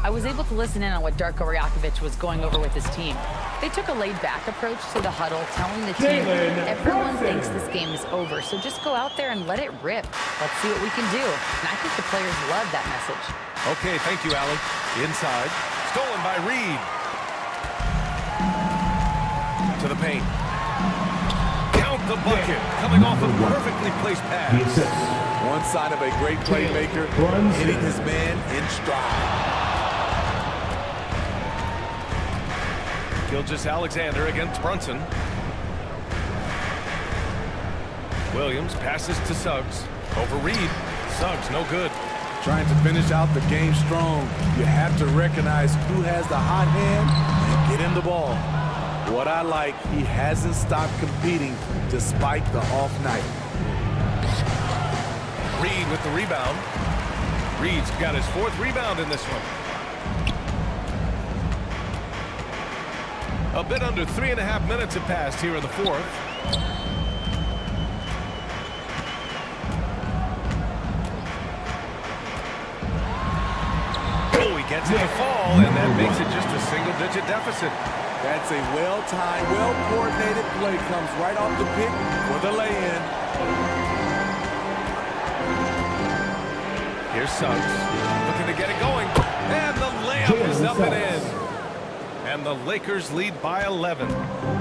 I was able to listen in on what Darko Rajakovic was going over with his team. They took a laid-back approach to the huddle, telling the team, everyone thinks this game is over, so just go out there and let it rip. Let's see what we can do. And I think the players love that message. Okay, thank you, Allie. Inside. Stolen by Reed. To the paint. Count the bucket. Coming off a perfectly placed pass. One sign of a great playmaker, hitting his man in stride. Gilgeous-Alexander against Brunson. Williams passes to Suggs. Over Reed. Suggs, no good. Trying to finish out the game strong. You have to recognize who has the hot hand and get him the ball. What I like, he hasn't stopped competing despite the off night. Reed with the rebound. Reed's got his 4th rebound in this one. A bit under 3.5 minutes have passed here in the 4th. Oh, he gets it to fall, and that makes it just a single-digit deficit. That's a well-timed, well-coordinated play. Comes right off the pick for the lay-in. Here's Suggs, looking to get it going. And the layup is up and in. And the Lakers lead by 11.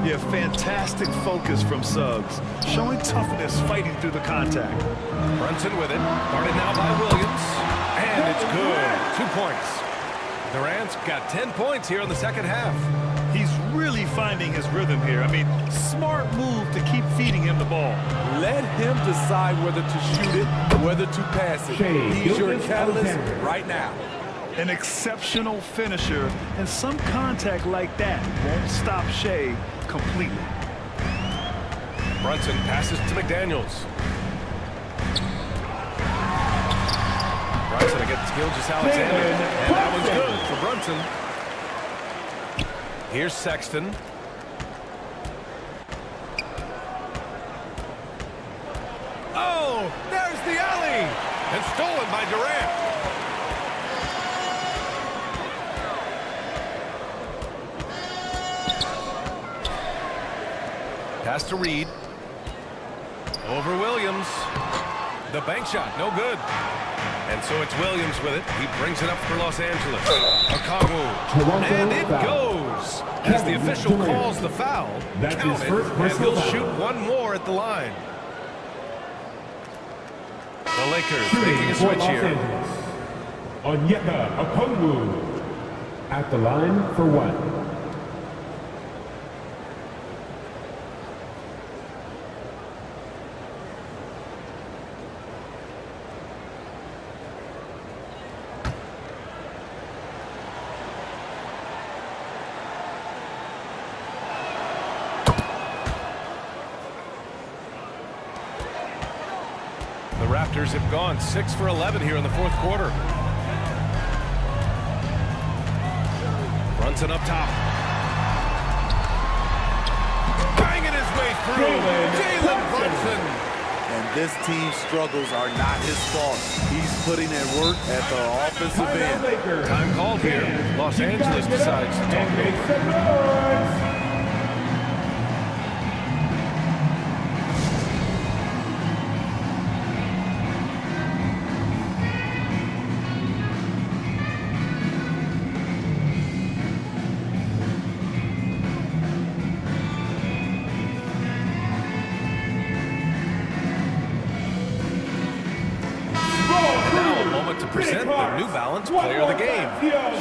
Yeah, fantastic focus from Suggs. Showing toughness, fighting through the contact. Brunson with it. Guarded now by Williams. And it's good. 2 points. Durant's got 10 points here in the second half. He's really finding his rhythm here. I mean, smart move to keep feeding him the ball. Let him decide whether to shoot it, whether to pass it. He's your catalyst right now. An exceptional finisher, and some contact like that won't stop Shea completely. Brunson passes to McDaniels. Brunson against Gilgeous-Alexander, and that one's good for Brunson. Here's Sexton. Oh, there's the alley, and stolen by Durant. Pass to Reed. Over Williams. The bank shot, no good. And so it's Williams with it. He brings it up for Los Angeles. Okongwu. And it goes. As the official calls the foul, count it, and he'll shoot one more at the line. The Lakers making a switch here. Onyeka Okongwu at the line for 1. The Raptors have gone 6 for 11 here in the 4th quarter. Brunson up top. Banging his way through. Jalen Brunson. And this team's struggles are not his fault. He's putting in work at the offensive end. Time called here. Los Angeles decides to talk over. Present the New Balance Player of the Game,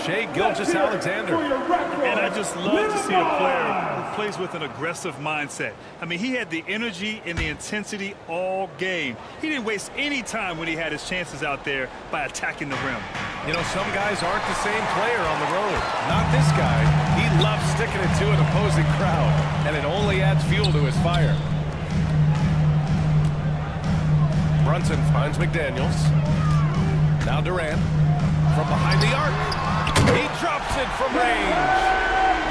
Shai Gilgeous-Alexander. And I just love to see a player who plays with an aggressive mindset. I mean, he had the energy and the intensity all game. He didn't waste any time when he had his chances out there by attacking the rim. You know, some guys aren't the same player on the road. Not this guy. He loves sticking it to an opposing crowd, and it only adds fuel to his fire. Brunson finds McDaniels. Now Durant from behind the arc. He drops it from range.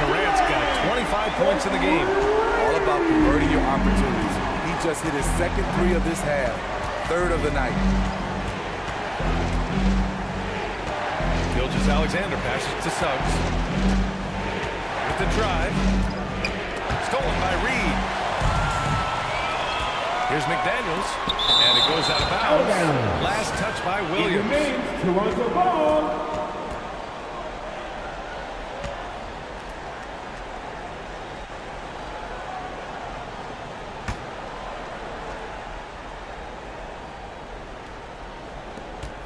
Durant's got 25 points in the game. All about converting your opportunities. He just hit his second 3 of this half, 3rd of the night. Gilgeous-Alexander passes to Suggs. With the drive. Stolen by Reed. Here's McDaniels. And it goes out of bounds. Last touch by Williams. Toronto ball.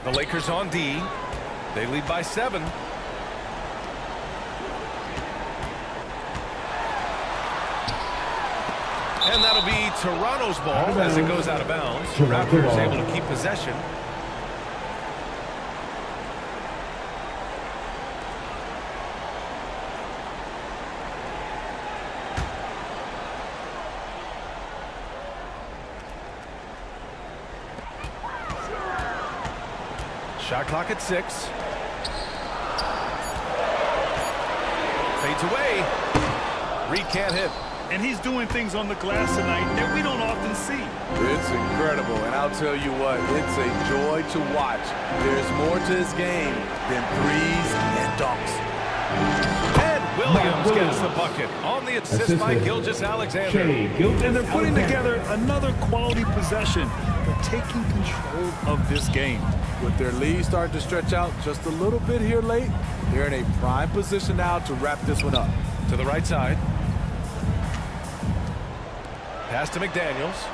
The Lakers on D. They lead by 7. And that'll be Toronto's ball as it goes out of bounds. Raptors able to keep possession. Shot clock at 6. Fades away. Reed can't hit. And he's doing things on the glass tonight that we don't often see. It's incredible, and I'll tell you what, it's a joy to watch. There's more to his game than threes and dunks. And Williams gets the bucket on the assist by Gilgeous-Alexander. And they're putting together another quality possession. They're taking control of this game. With their lead starting to stretch out just a little bit here late, they're in a prime position now to wrap this one up. To the right side. Pass to McDaniels.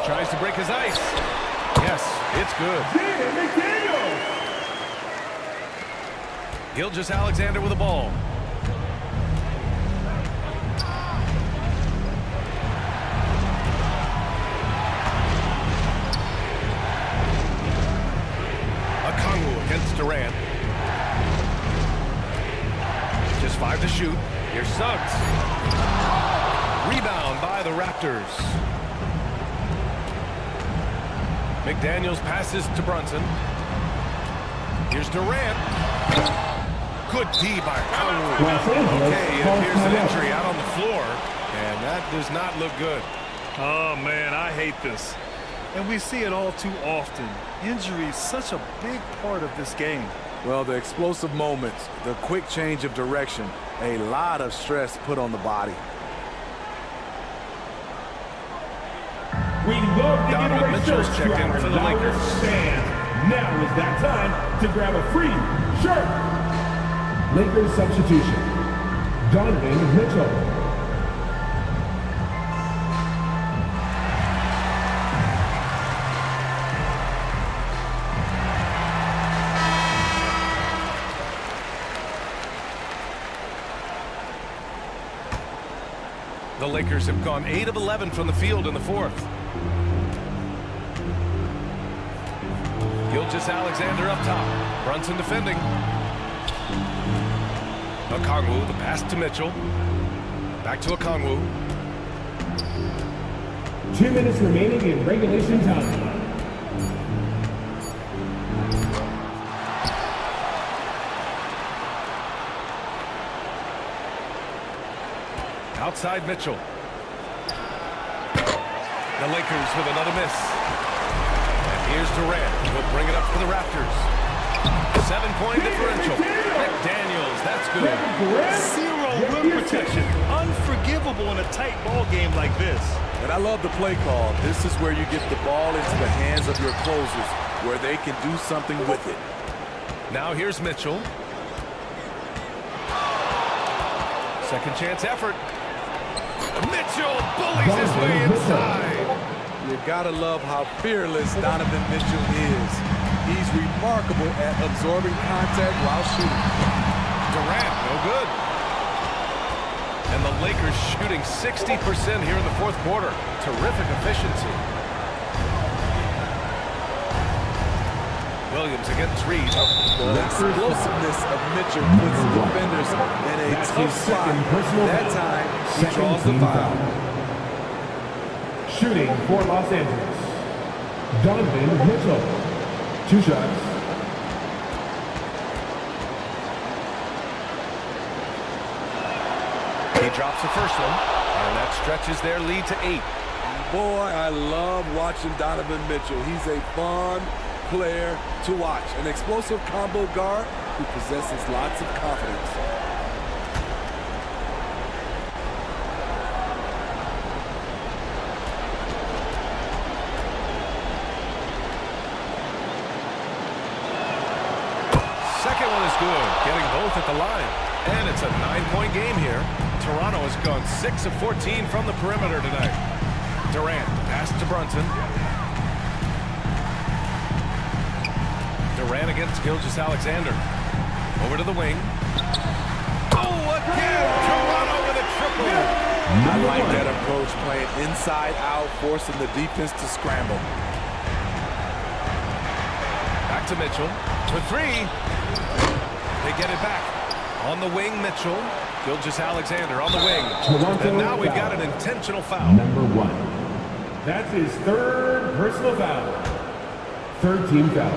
Tries to break his ice. Yes, it's good. Gilgeous-Alexander with the ball. Okongwu against Durant. Just 5 to shoot. Here's Suggs. Rebound by the Raptors. McDaniels passes to Brunson. Here's Durant. Good D by Okongwu. Okay, it appears an injury out on the floor, and that does not look good. Oh, man, I hate this. And we see it all too often. Injury is such a big part of this game. Well, the explosive moments, the quick change of direction, a lot of stress put on the body. We love to Donovan give away Mitchell's shirts checked to in our for the Lakers. loudest fans. Now is that time to grab a free shirt. Lakers substitution. Donovan Mitchell. The Lakers have gone 8 of 11 from the field in the 4th. Gilgeous-Alexander up top. Brunson defending. Okongwu, the pass to Mitchell. Back to Okongwu. 2 minutes remaining in regulation time. Outside Mitchell. The Lakers with another miss. And here's Durant. He'll bring it up for the Raptors. 7-point differential. McDaniels, that's good. Zero rim protection. Unforgivable in a tight ball game like this. And I love the play call. This is where you get the ball into the hands of your closers, where they can do something with it. Now here's Mitchell. Second chance effort. Mitchell bullies his way inside. You gotta love how fearless Donovan Mitchell is. He's remarkable at absorbing contact while shooting. Durant, no good. And the Lakers shooting 60% here in the 4th quarter. Terrific efficiency. Williams against Reed. The explosiveness of Mitchell puts defenders in a tough spot. That time, he draws the foul. Shooting for Los Angeles. Donovan Mitchell. 2 shots. He drops the first one, and that stretches their lead to 8. Boy, I love watching Donovan Mitchell. He's a fun, player to watch. An explosive combo guard who possesses lots of confidence. Second one is good, getting both at the line. And it's a 9-point game here. Toronto has gone 6 of 14 from the perimeter tonight. Durant, pass to Brunson. Durant against Gilgeous-Alexander. Over to the wing. Oh, again! Toronto with a triple. I like that approach, playing inside out, forcing the defense to scramble. Back to Mitchell for three. They get it back. On the wing, Mitchell. Gilgeous-Alexander on the wing. And now we've got an intentional foul. Number 1. That's his third personal foul. Third team foul.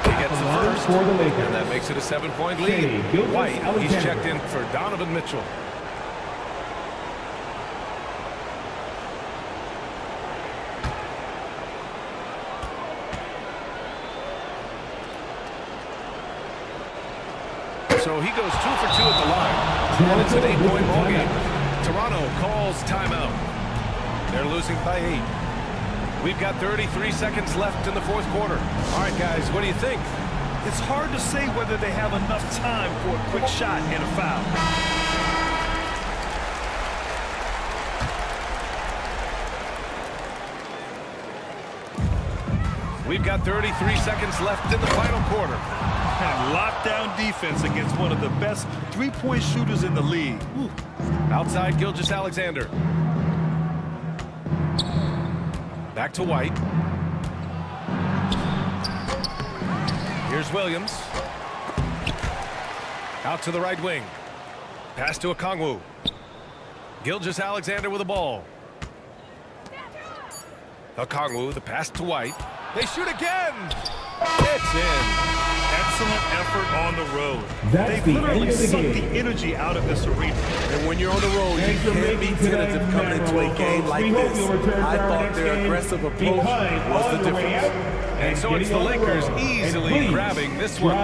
He gets the first, for the Lakers. And that makes it a 7-point lead. White, he's checked in for Donovan Mitchell. So he goes 2 for 2 at the line. And it's an 8-point ball game. Toronto calls timeout. They're losing by 8. We've got 33 seconds left in the fourth quarter. All right, guys, what do you think? It's hard to say whether they have enough time for a quick shot and a foul. We've got 33 seconds left in the final quarter. And lockdown defense against one of the best three-point shooters in the league. Ooh. Outside Gilgeous-Alexander. Back to White. Here's Williams. Out to the right wing. Pass to Okongwu. Gilgeous-Alexander with the ball. Okongwu, the pass to White. They shoot again. It's in. Excellent effort on the road. That's They've literally sucked the energy out of this arena. And when you're on the road, you can't be tentative coming into a game like this. I thought their aggressive approach was the difference. And so it's the Lakers easily grabbing this one.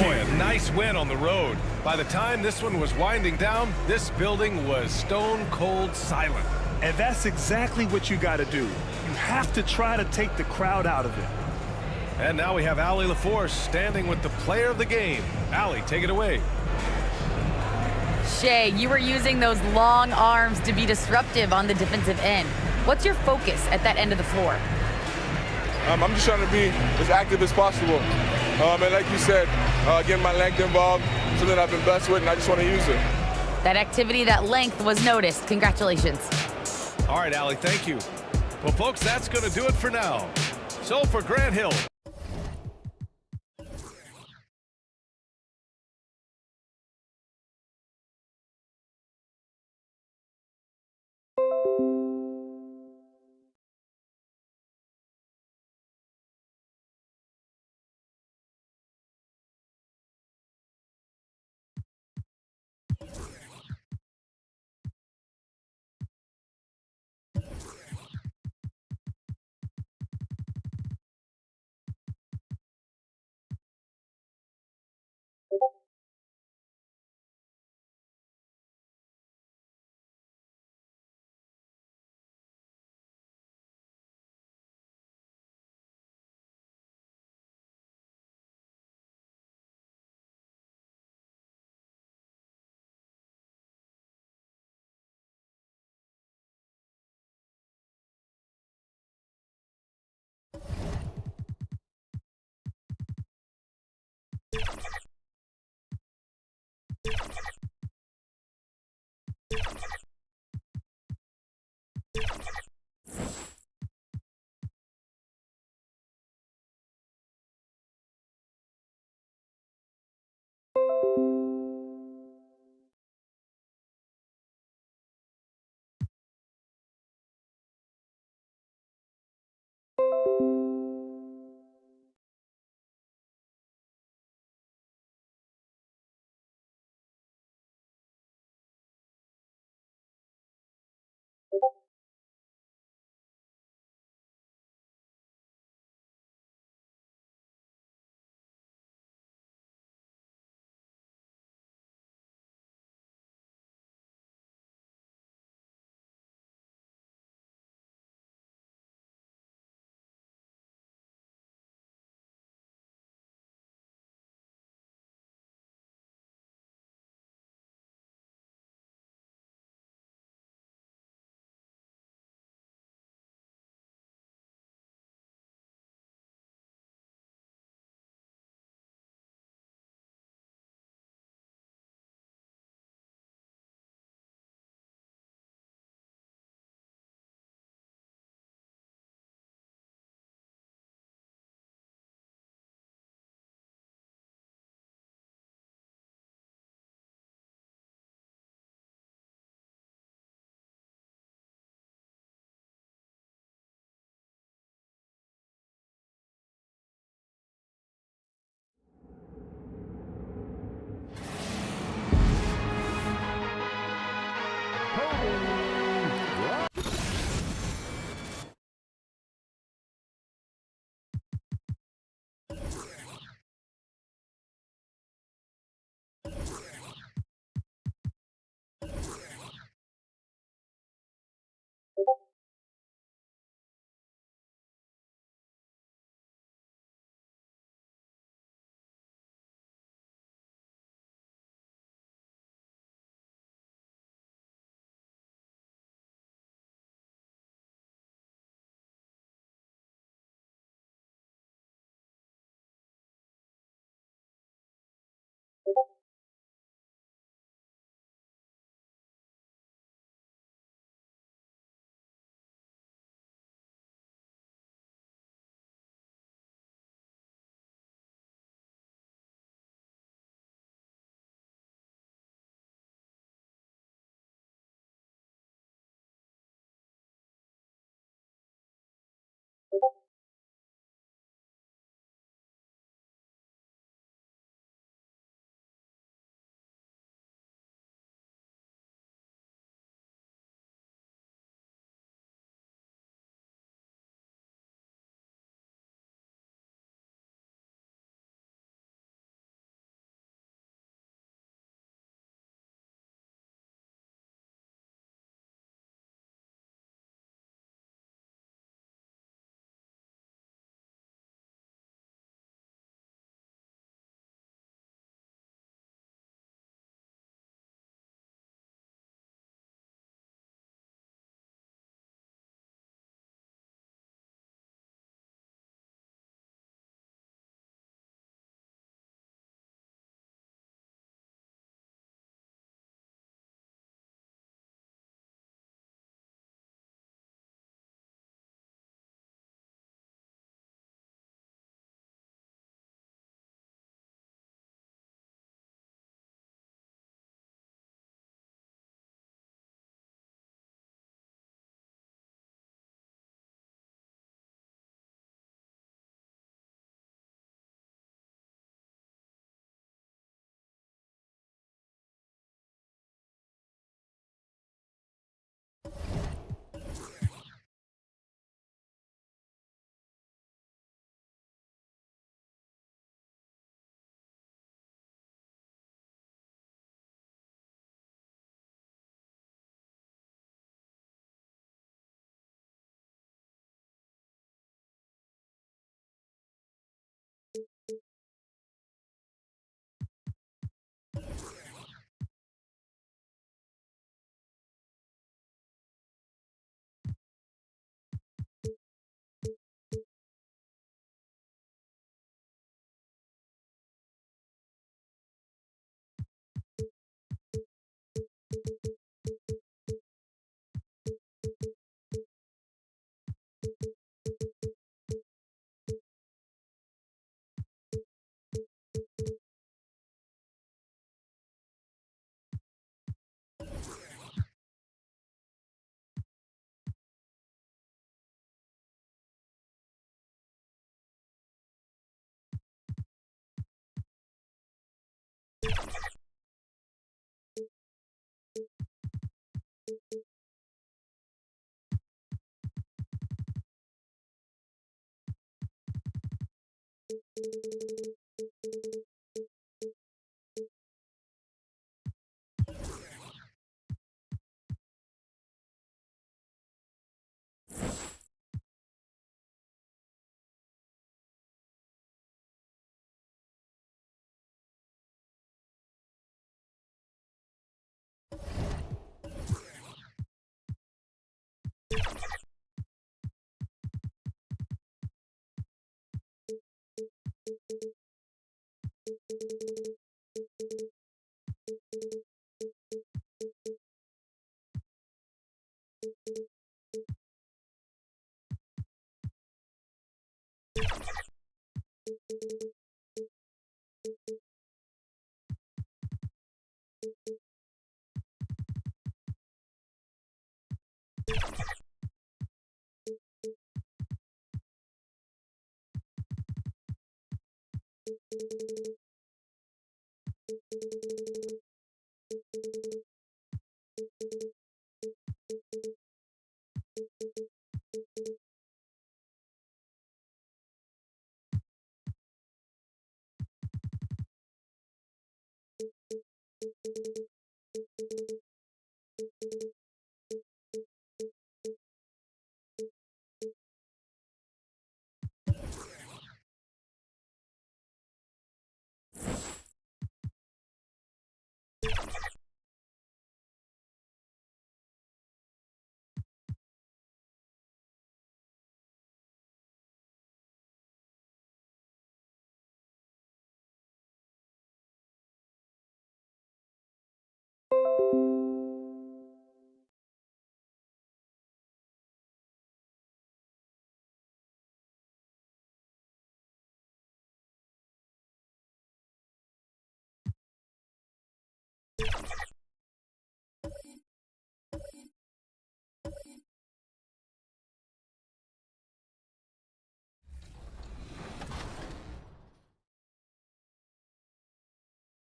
Boy, a nice win on the road. By the time this one was winding down, this building was stone cold silent. And that's exactly what you got to do. You have to try to take the crowd out of it. And now we have Allie LaForce standing with the player of the game. Allie, take it away. Shea, you were using those long arms to be disruptive on the defensive end. What's your focus at that end of the floor? I'm just trying to be as active as possible. And like you said, getting my length involved, something I've been blessed with, and I just want to use it. That activity, that length was noticed. Congratulations. All right, Allie, thank you. Well, folks, that's going to do it for now. So for Grant Hill.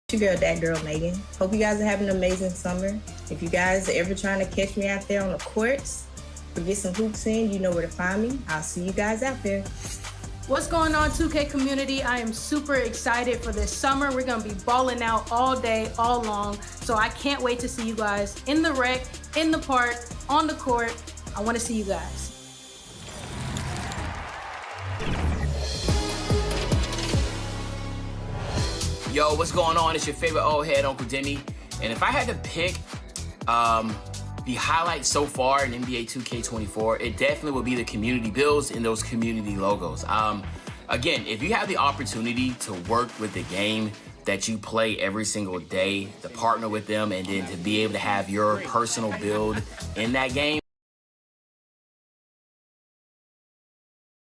It's your girl, that girl Megan. Hope you guys are having an amazing summer. If you guys are ever trying to catch me out there on the courts or get some hoops in, you know where to find me. I'll see you guys out there. What's going on, 2K community? I am super excited for this summer. We're gonna be balling out all day, all long. So I can't wait to see you guys in the rec, in the park, on the court. I wanna see you guys. Yo, what's going on? It's your favorite old head, Uncle Demi. And if I had to pick the highlights so far in NBA 2K24, it definitely would be the community builds and those community logos. Again, if you have the opportunity to work with the game that you play every single day, to partner with them, and then to be able to have your personal build in that game.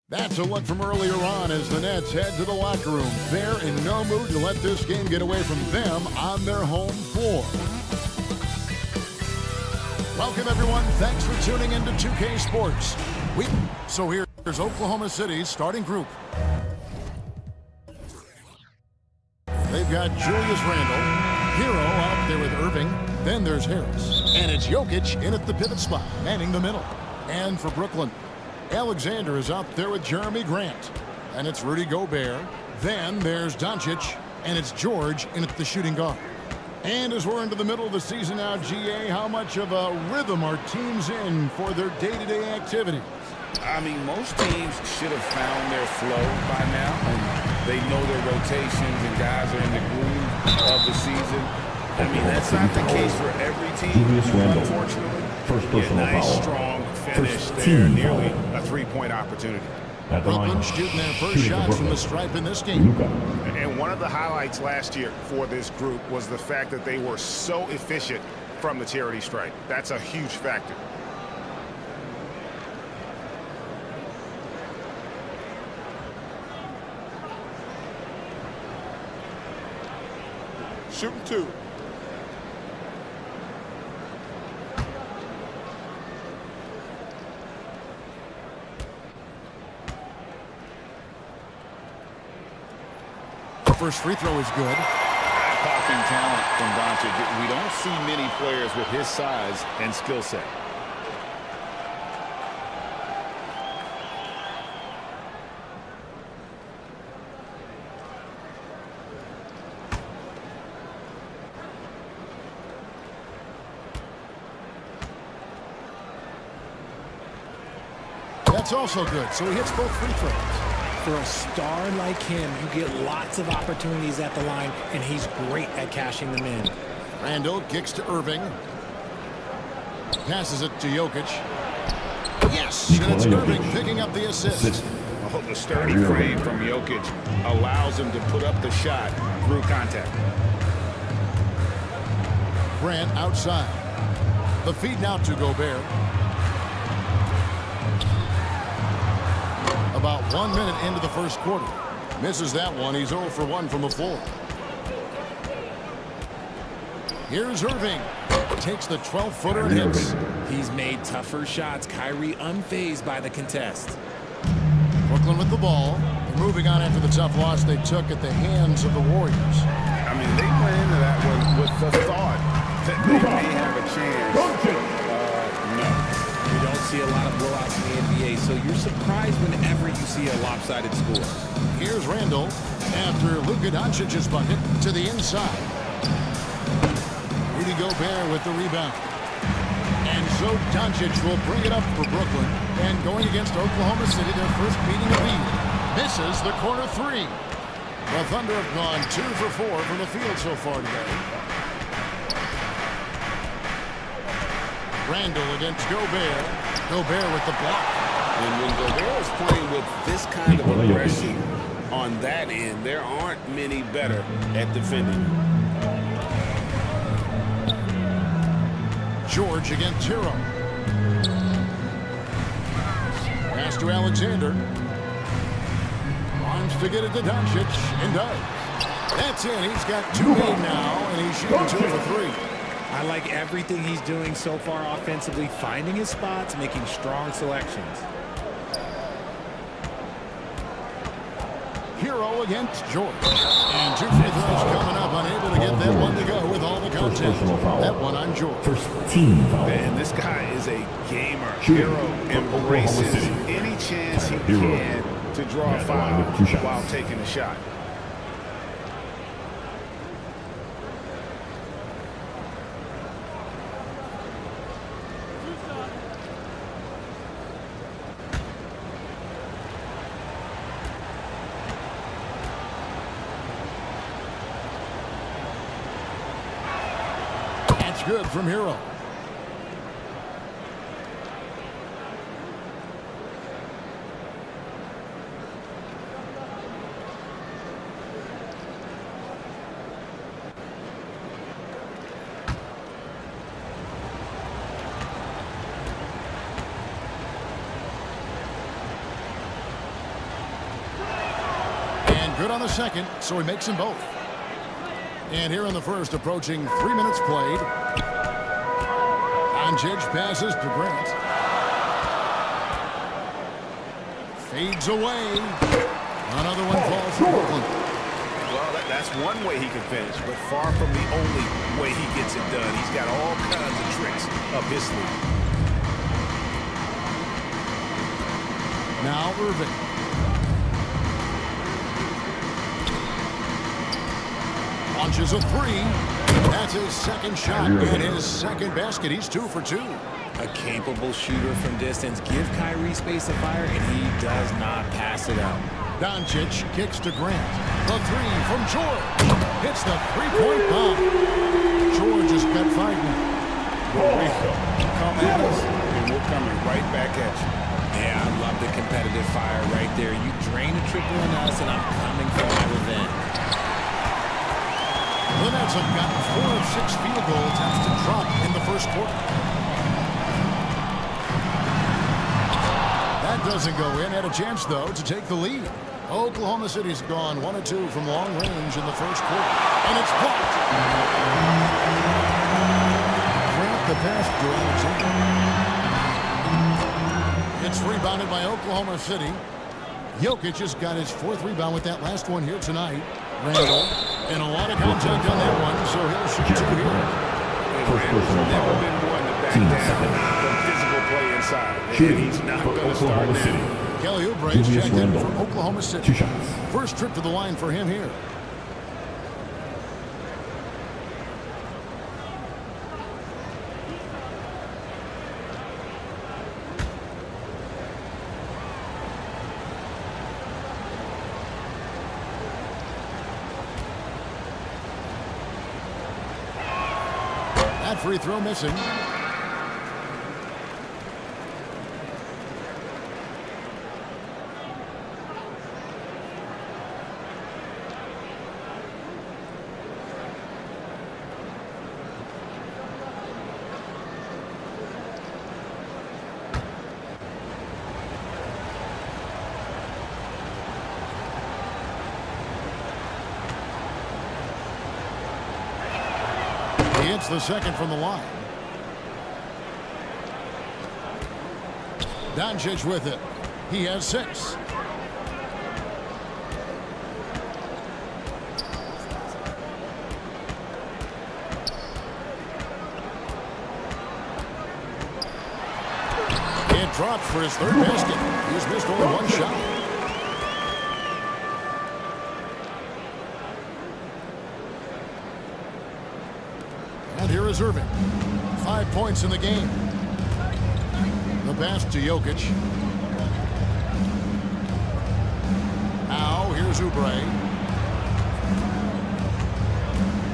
That's a look from earlier on as the Nets head to the locker room. They're in no mood to let this game get away from them on their home floor. Welcome, everyone. Thanks for tuning into 2K Sports. So here's Oklahoma City's starting group. They've got Julius Randle, Hero out there with Irving. Then there's Harris. And it's Jokic in at the pivot spot, manning the middle. And for Brooklyn, Alexander is out there with Jeremy Grant. And it's Rudy Gobert. Then there's Doncic. And it's George in at the shooting guard. And as we're into the middle of the season now, GA, how much of a rhythm are teams in for their day-to-day activities? I mean, most teams should have found their flow by now. And they know their rotations and guys are in the groove of the season. I mean, that's not the case for every team, unfortunately. First personal nice, foul. strong finish First there, team nearly foul. a three-point opportunity. Brooklyn shooting their first shots from the stripe in this game. And one of the highlights last year for this group was the fact that they were so efficient from the charity stripe. That's a huge factor. Shooting two. First free throw is good. Eye-popping talent from Doncic. We don't see many players with his size and skill set. That's also good, so he hits both free throws. For a star like him, you get lots of opportunities at the line, and he's great at cashing them in. Randall kicks to Irving. Passes it to Jokic. Yes, and it's Irving picking up the assist. Oh, the sturdy frame from Jokic allows him to put up the shot through contact. Grant outside. The feed now to Gobert. About 1 minute into the first quarter. Misses that one. He's 0 for 1 from the floor. Here's Irving. Takes the 12-footer and hits. He's made tougher shots. Kyrie unfazed by the contest. Brooklyn with the ball. They're moving on after the tough loss they took at the hands of the Warriors. I mean, they went into that one with the thought that they may have a chance. No. You don't see a lot of blowouts in the NBA, so you're surprised whenever you see a lopsided score. Here's Randall after Luka Doncic's bucket to the inside. Rudy Gobert with the rebound. And so Doncic will bring it up for Brooklyn. And going against Oklahoma City, their first beating of the year. Misses the corner three. The Thunder have gone 2 for 4 from the field so far today. Randall against Gobert. Gobert with the block. And when Gobert is playing with this kind of aggression on that end, there aren't many better at defending. George against Hero. Pass to Alexander. Wants to get it to Doncic, and does. That's in. He's got 2 made now, and he's shooting 2 for 3. I like everything he's doing so far offensively, finding his spots, making strong selections. Hero against George. And 2 free throws coming up, unable to get that one to go with all the contact. That one on George. First team foul. Man, this guy is a gamer. Hero embraces any chance he can to draw a foul while taking a shot. Good from Hero. And good on the second, so he makes them both. And here in the first, approaching 3 minutes played. Doncic passes to Grant. Fades away. Another one falls for Brooklyn. Well, that's one way he can finish, but far from the only way he gets it done. He's got all kinds of tricks up his sleeve. Now Irving. Launches a 3. That's his second shot and his second basket. He's 2 for 2. A capable shooter from distance. Give Kyrie space to fire, and he does not pass it out. Doncic kicks to Grant. The 3 from George. Hits the 3-point bomb. George has got 5 now. Come at us, and we're coming right back at you. Yeah, I love the competitive fire right there. You drain a triple on us, and I'm coming for my revenge. The Nets have gotten 4 of 6 field goal attempts to drop in the first quarter. That doesn't go in. Had a chance, though, to take the lead. Oklahoma City's gone 1 of 2 from long range in the first quarter. And it's blocked. Grant the pass to Alexander. It's rebounded by Oklahoma City. Jokic just got his 4th rebound with that last one here tonight. Randall. And a lot of contact on that one, so he'll shoot 2 here. Randall's never been one to back down from physical play inside. And he's not going to start now. Kelly Oubre's checked in for Oklahoma City. 2 shots. First trip to the line for him here. That free throw missing. He hits the second from the line. Doncic with it. He has 6. It drops for his 3rd basket. He's missed only 1 shot. And here is Irving. 5 points in the game. The pass to Jokic. Now here's Oubre.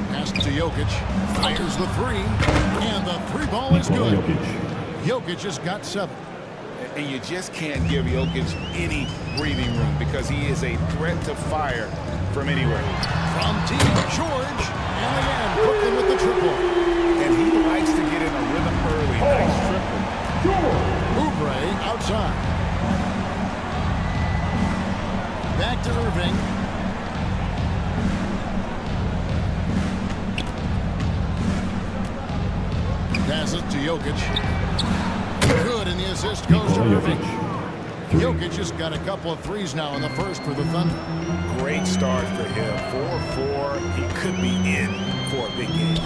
Pass to Jokic. Fires the 3. And the 3 ball is good. Jokic has got 7. And you just can't give Jokic any breathing room because he is a threat to fire from anywhere. From deep, George. And again, Brooklyn with the triple. And he likes to get in a rhythm early. Nice triple. Oubre outside. Back to Irving. Pass it to Jokic. Good, and the assist goes to Irving. Jokic just got a couple of threes now in the first for the Thunder. Great start for him. 4-4. He could be in for a big game.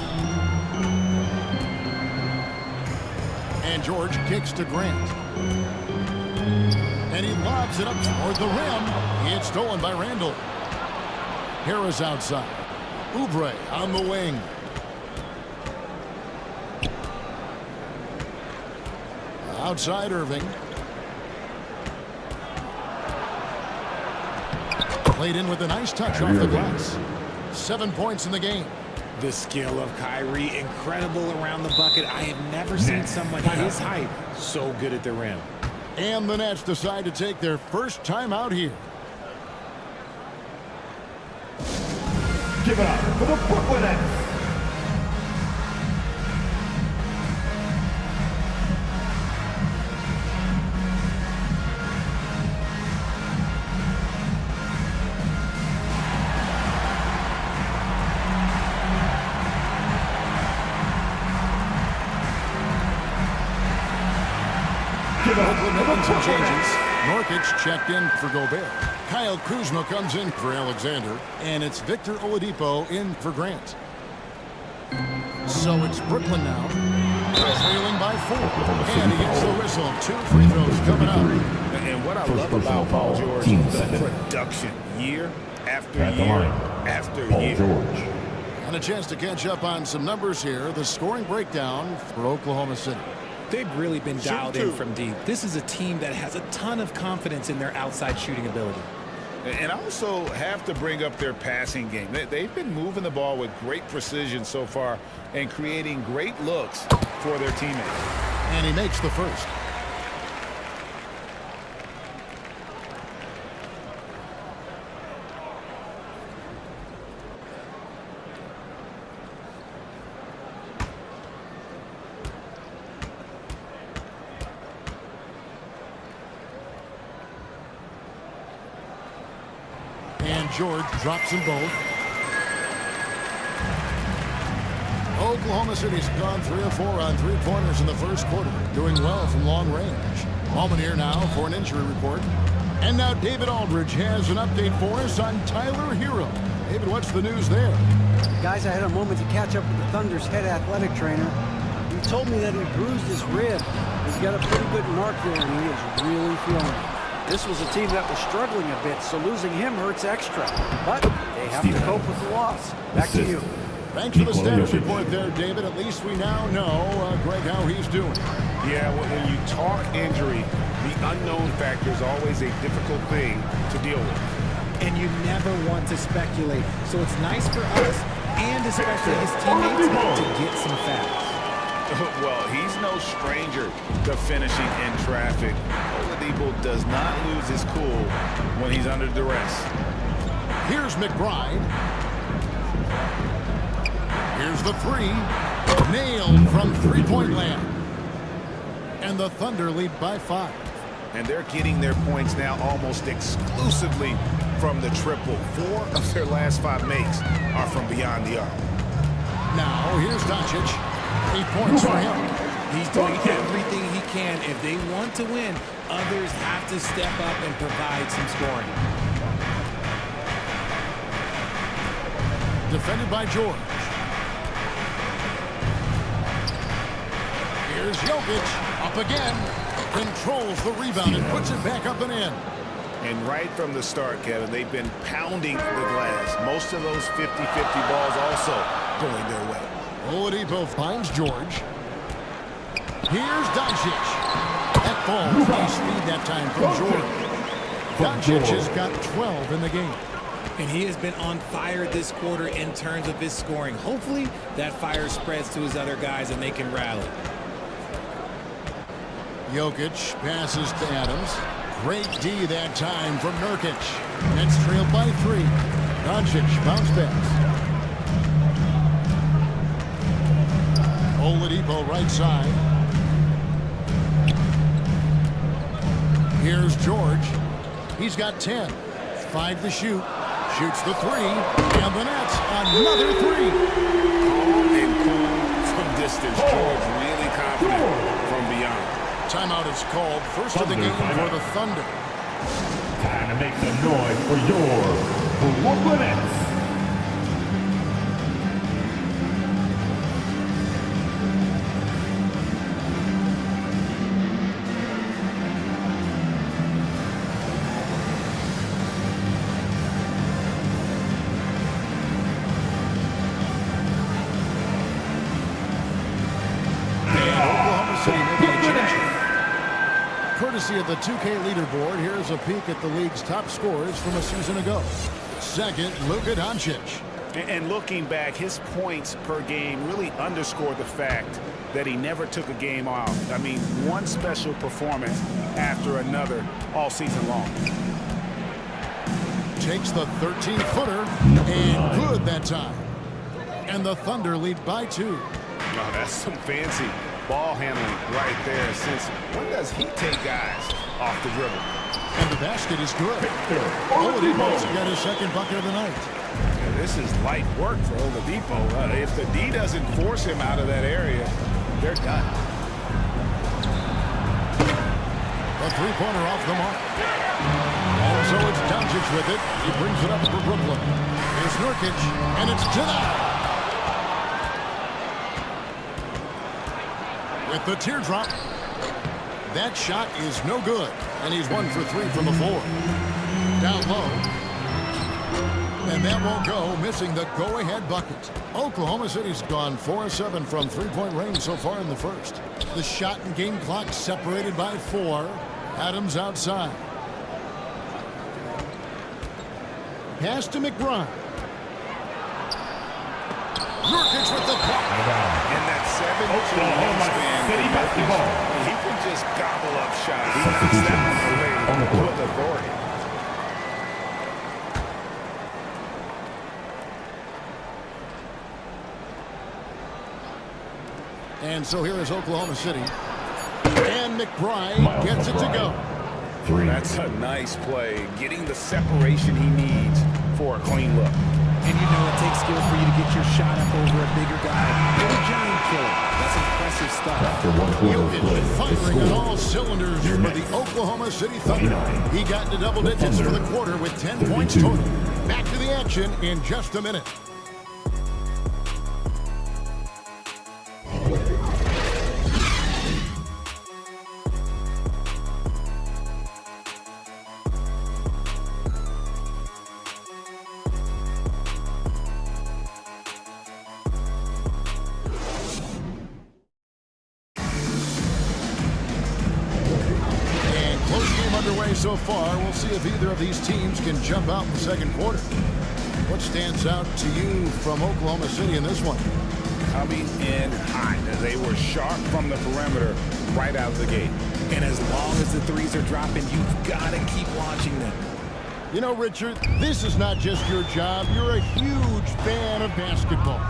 And George kicks to Grant. And he lobs it up toward the rim. It's stolen by Randall. Harris outside. Oubre on the wing. Outside Irving. Played in with a nice touch off the glass. 7 points in the game. The skill of Kyrie, incredible around the bucket. I have never seen someone his height so good at the rim. And the Nets decide to take their first time out here. Give it up for the Brooklyn Nets. Brooklyn making some changes. Nurkic checked in for Gobert. Kyle Kuzma comes in for Alexander. And it's Victor Oladipo in for Grant. So it's Brooklyn now. Trailing by 4. And he gets the whistle. 2 free throws coming up. And what I love about Paul George is the production year after year after year. And a chance to catch up on some numbers here. The scoring breakdown for Oklahoma City. They've really been dialed in from deep. This is a team that has a ton of confidence in their outside shooting ability. And I also have to bring up their passing game. They've been moving the ball with great precision so far and creating great looks for their teammates. And he makes the first. George drops them both. Oklahoma City's gone 3 of 4 on 3-pointers in the first quarter, doing well from long range. Moment here now for an injury report. And now David Aldridge has an update for us on Tyler Hero. David, what's the news there? Guys, I had a moment to catch up with the Thunder's head athletic trainer. He told me that he bruised his rib. He's got a pretty good mark there, and he is really feeling it. This was a team that was struggling a bit, so losing him hurts extra. But they have to cope with the loss. Back to you. Thanks for the status report there, David. At least we now know, Greg, how he's doing. Yeah, when you talk injury, the unknown factor is always a difficult thing to deal with. And you never want to speculate. So it's nice for us, and especially his teammates, to get some facts. Well, he's no stranger to finishing in traffic. Oladipo does not lose his cool when he's under duress. Here's McBride. Here's the three. Nailed from three-point land. And the Thunder lead by 5. And they're getting their points now almost exclusively from the triple. 4 of their last 5 makes are from beyond the arc. Now, here's Doncic. 8 points for him. He's doing everything he can. If they want to win, others have to step up and provide some scoring. Defended by George. Here's Jokic. Up again. Controls the rebound and puts it back up and in. And right from the start, Kevin, they've been pounding the glass. Most of those 50-50 balls also going their way. Oladipo finds George. Here's Doncic. That falls. Nice feed that time from George. Doncic has got 12 in the game. And he has been on fire this quarter in terms of his scoring. Hopefully that fire spreads to his other guys and they can rally. Jokic passes to Adams. Great D that time from Nurkic. Nets trailed by 3. Doncic bounce pass. Oladipo right side. Here's George. He's got 10. 5 to shoot. Shoots the 3. And the Nets another 3. Calm and cool from distance. George really confident from beyond. Timeout is called. First of the game for the Thunder. Time to make some noise for your Brooklyn Nets. Courtesy of the 2K leaderboard, here's a peek at the league's top scorers from a season ago. Second, Luka Doncic. And looking back, his points per game really underscore the fact that he never took a game off. I mean, one special performance after another all season long. Takes the 13-footer, and good that time. And the Thunder lead by 2. Oh, that's some fancy ball handling right there. Since when does he take guys off the dribble? And the basket is good. Oladipo's got his second bucket of the night. Yeah, this is light work for Oladipo. If the D doesn't force him out of that area, they're done. The three-pointer off the mark. Also, it's Doncic with it. He brings it up for Brooklyn. Here's Nurkic, and it's to that. With the teardrop. That shot is no good, and he's 1 for 3 from the floor. Down low. And that won't go, missing the go-ahead bucket. Oklahoma City's gone 4-7 from three-point range so far in the first. The shot and game clock separated by 4. Adams outside. Pass to McBride. Nurkic with the block. And that 7-2 wingspan, he can just gobble up shots. He knocks that one away with authority. And so here is Oklahoma City. And McBride gets it to go. That's a nice play, getting the separation he needs for a clean look. And you know it takes skill for you to get your shot up over a bigger guy. You're a giant killer. That's impressive stuff. Jokic firing on all cylinders for the Oklahoma City Thunder. He got into double digits for the quarter with 10 points total. Back to the action in just a minute. So far, we'll see if either of these teams can jump out in the second quarter. What stands out to you from Oklahoma City in this one? coming in hot. They were sharp from the perimeter right out of the gate. And as long as the threes are dropping, you've got to keep launching them. You know, Richard, this is not just your job. You're a huge fan of basketball.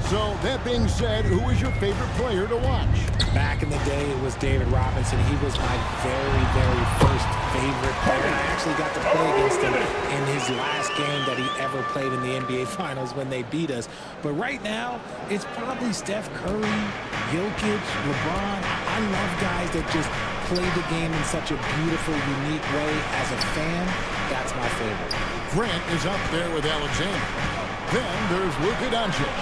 So, that being said, who is your favorite player to watch? Back in the day, it was David Robinson. He was my very, very first favorite player. And I actually got to play against him in his last game that he ever played in the NBA Finals when they beat us. But right now, it's probably Steph Curry, Jokic, LeBron. I love guys that just play the game in such a beautiful, unique way. As a fan, that's my favorite. Grant is up there with Alexander. Then there's Luka Doncic.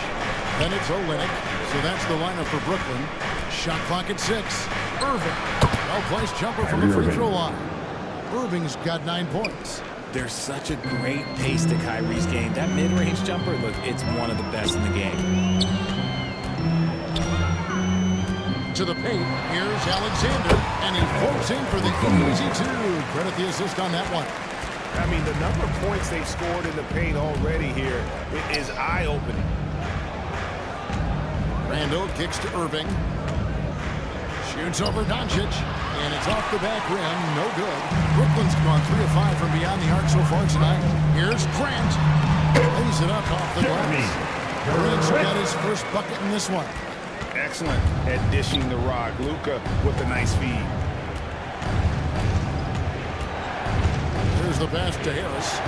Then it's Olynyk, so that's the lineup for Brooklyn. Shot clock at 6. Irving, well-placed jumper from the free throw line. Irving's got 9 points. There's such a great pace to Kyrie's game. That mid-range jumper, look, it's one of the best in the game. To the paint, here's Alexander, and he floats in for the easy 2. Credit the assist on that one. I mean, the number of points they've scored in the paint already here is eye-opening. Randall kicks to Irving. Shoots over Doncic. And it's off the back rim. No good. Brooklyn's gone 3 of 5 from beyond the arc so far tonight. Here's Grant. Lays it up off the glass. Grant's got his first bucket in this one. Excellent at dishing the rock. Luka with a nice feed. Here's the pass to Harris.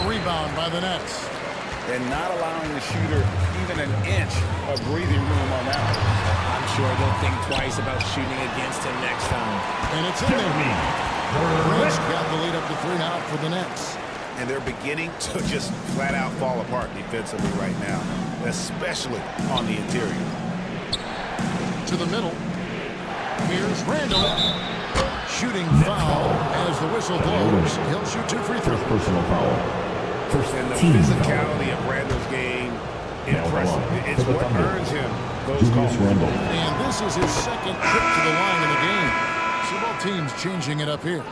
Rebound by the Nets. And not allowing the shooter even an inch of breathing room on that one. I'm sure they'll think twice about shooting against him next time. And it's in there. Grant's got the lead up to 3 now for the Nets. And they're beginning to just flat out fall apart defensively right now, especially on the interior. To the middle. Here's Randall. Shooting foul as the whistle blows. He'll shoot 2 free throws. Personal foul. And the physicality of Randall's game, impressive. It's what earns him those calls. And this is his second trip to the line in the game. So both teams changing it up here.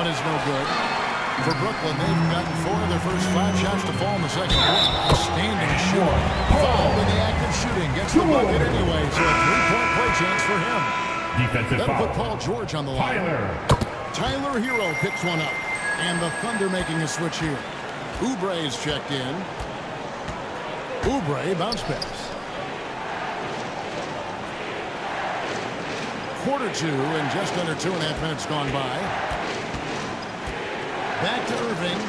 Is no good. For Brooklyn, they've gotten 4 of their first 5 shots to fall in the second quarter. Outstanding shot. Fouled in the act of shooting. Gets the bucket anyway, so a 3-point play chance for him. Defensive That'll foul. put Paul George on the line. Tyler Hero picks one up. And the Thunder making a switch here. Oubre is checked in. Oubre bounce pass. Quarter 2 and just under 2.5 minutes gone by. Back to Irving.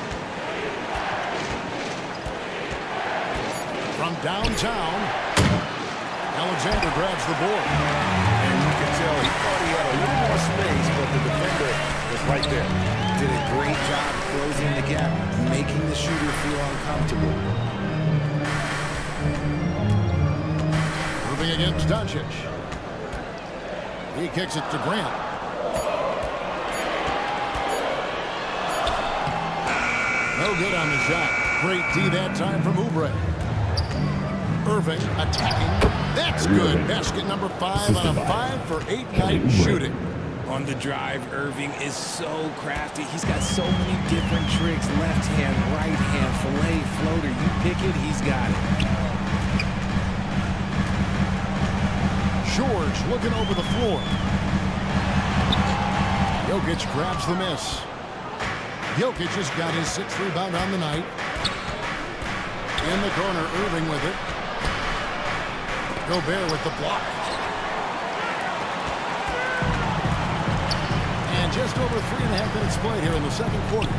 From downtown, Alexander grabs the board. And you can tell he thought he had a little more space, but the defender was right there. Did a great job closing the gap, making the shooter feel uncomfortable. Moving against Doncic. He kicks it to Grant. No good on the shot. Great D that time from Oubre. Irving attacking. That's good. Basket number 5 on a 5 for 8 night shooting. On the drive, Irving is so crafty. He's got so many different tricks. Left hand, right hand, fillet, floater. You pick it, he's got it. George looking over the floor. Jokic grabs the miss. Jokic has got his 6th rebound on the night. In the corner, Irving with it. Gobert with the block. And just over 3.5 minutes played here in the second quarter.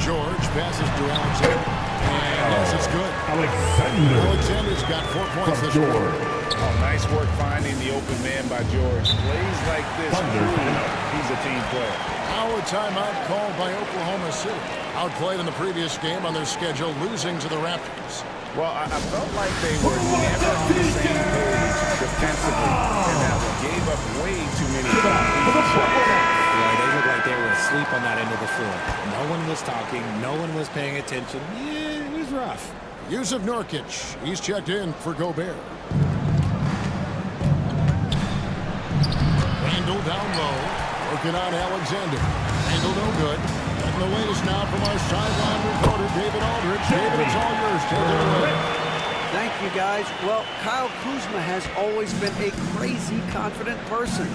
George passes to Alexander. And yes, it's good. Alexander's got 4 points this quarter. Oh, nice work finding the open man by George. Plays like this, he's a team player. Now a timeout called by Oklahoma City. Outplayed in the previous game on their schedule, losing to the Raptors. Well, I felt like they were never on the same page defensively in that one. Gave up way too many shots. Yeah, they looked like they were asleep on that end of the floor. No one was talking. No one was paying attention. Yeah, it was rough. Yusuf Nurkic, he's checked in for Gobert. Randall down low, working on Alexander. Randall no good. And the latest now from our sideline reporter, David Aldridge. David, it's all yours. Take it away. Thank you, guys. Well, Kyle Kuzma has always been a crazy confident person.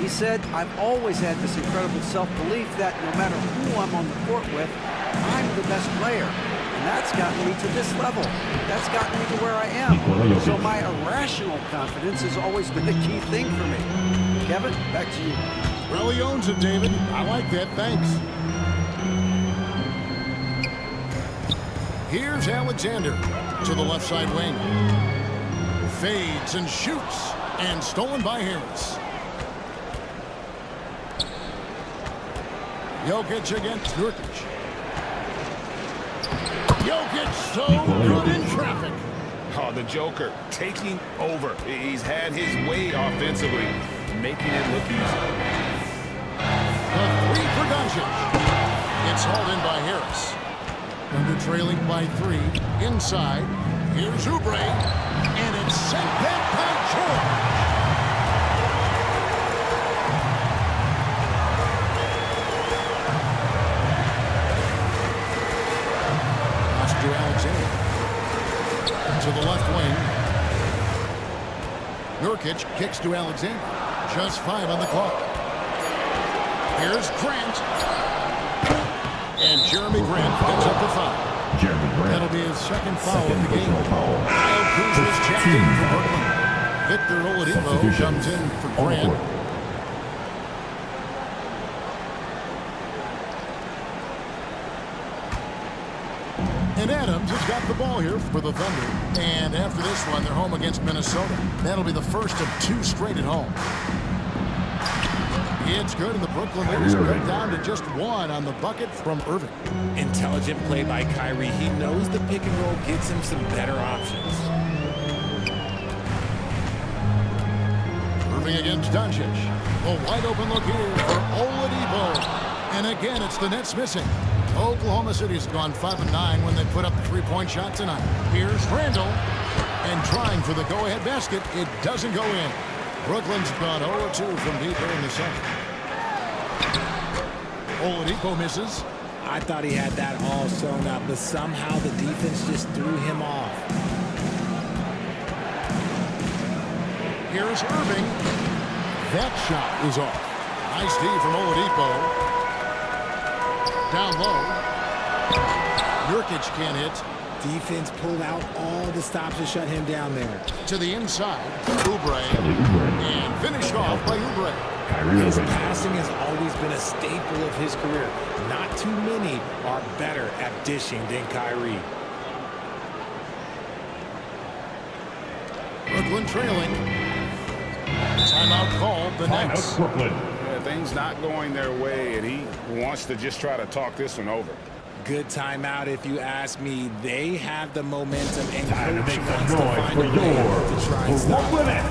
He said, I've always had this incredible self-belief that no matter who I'm on the court with, I'm the best player. And that's gotten me to this level. That's gotten me to where I am. So my irrational confidence has always been a key thing for me. Kevin, back to you. Well, he owns it, David. I like that. Thanks. Here's Alexander to the left side wing. Fades and shoots. And stolen by Harris. Jokic against Nurkic. Jokic so good in traffic. Oh, the Joker taking over. He's had his way offensively, making it look easy. The three for Doncic. It's hauled in by Harris. Under trailing by 3. Inside. Here's Oubre. And it's sent back by George. Alexander to the left wing. Nurkic kicks to Alexander. Just 5 on the clock. Here's Grant. And Jeremy Grant picks up the foul. That'll be his second foul of the game. Kyle Kuzma's checked in for Brooklyn. Victor Oladipo comes in for Grant. And Adams has got the ball here for the Thunder. And after this one, they're home against Minnesota. That'll be the first of 2 straight at home. It's good, and the Brooklyn Lakers are cut down to just 1 on the bucket from Irving. Intelligent play by Kyrie. He knows the pick and roll gets him some better options. Irving against Doncic. A wide open look here for Oladipo. And again, it's the Nets missing. Oklahoma City's gone 5-9 when they put up the 3-point shot tonight. Here's Randall. And trying for the go-ahead basket. It doesn't go in. Brooklyn's gone 0-2 from deep here in the second. Oladipo misses. I thought he had that all sewn up, but somehow the defense just threw him off. Here's Irving. That shot is off. Nice D from Oladipo. Down low. Nurkic can't hit. Defense pulled out all the stops to shut him down there. To the inside. Oubre. And finished off by Oubre. His passing has always been a staple of his career. Not too many are better at dishing than Kyrie. Brooklyn trailing. Timeout called. The Nets. Yeah, things not going their way, and he wants to just try to talk this one over. Good timeout, if you ask me. They have the momentum, and coach wants to find a way to try and stop it.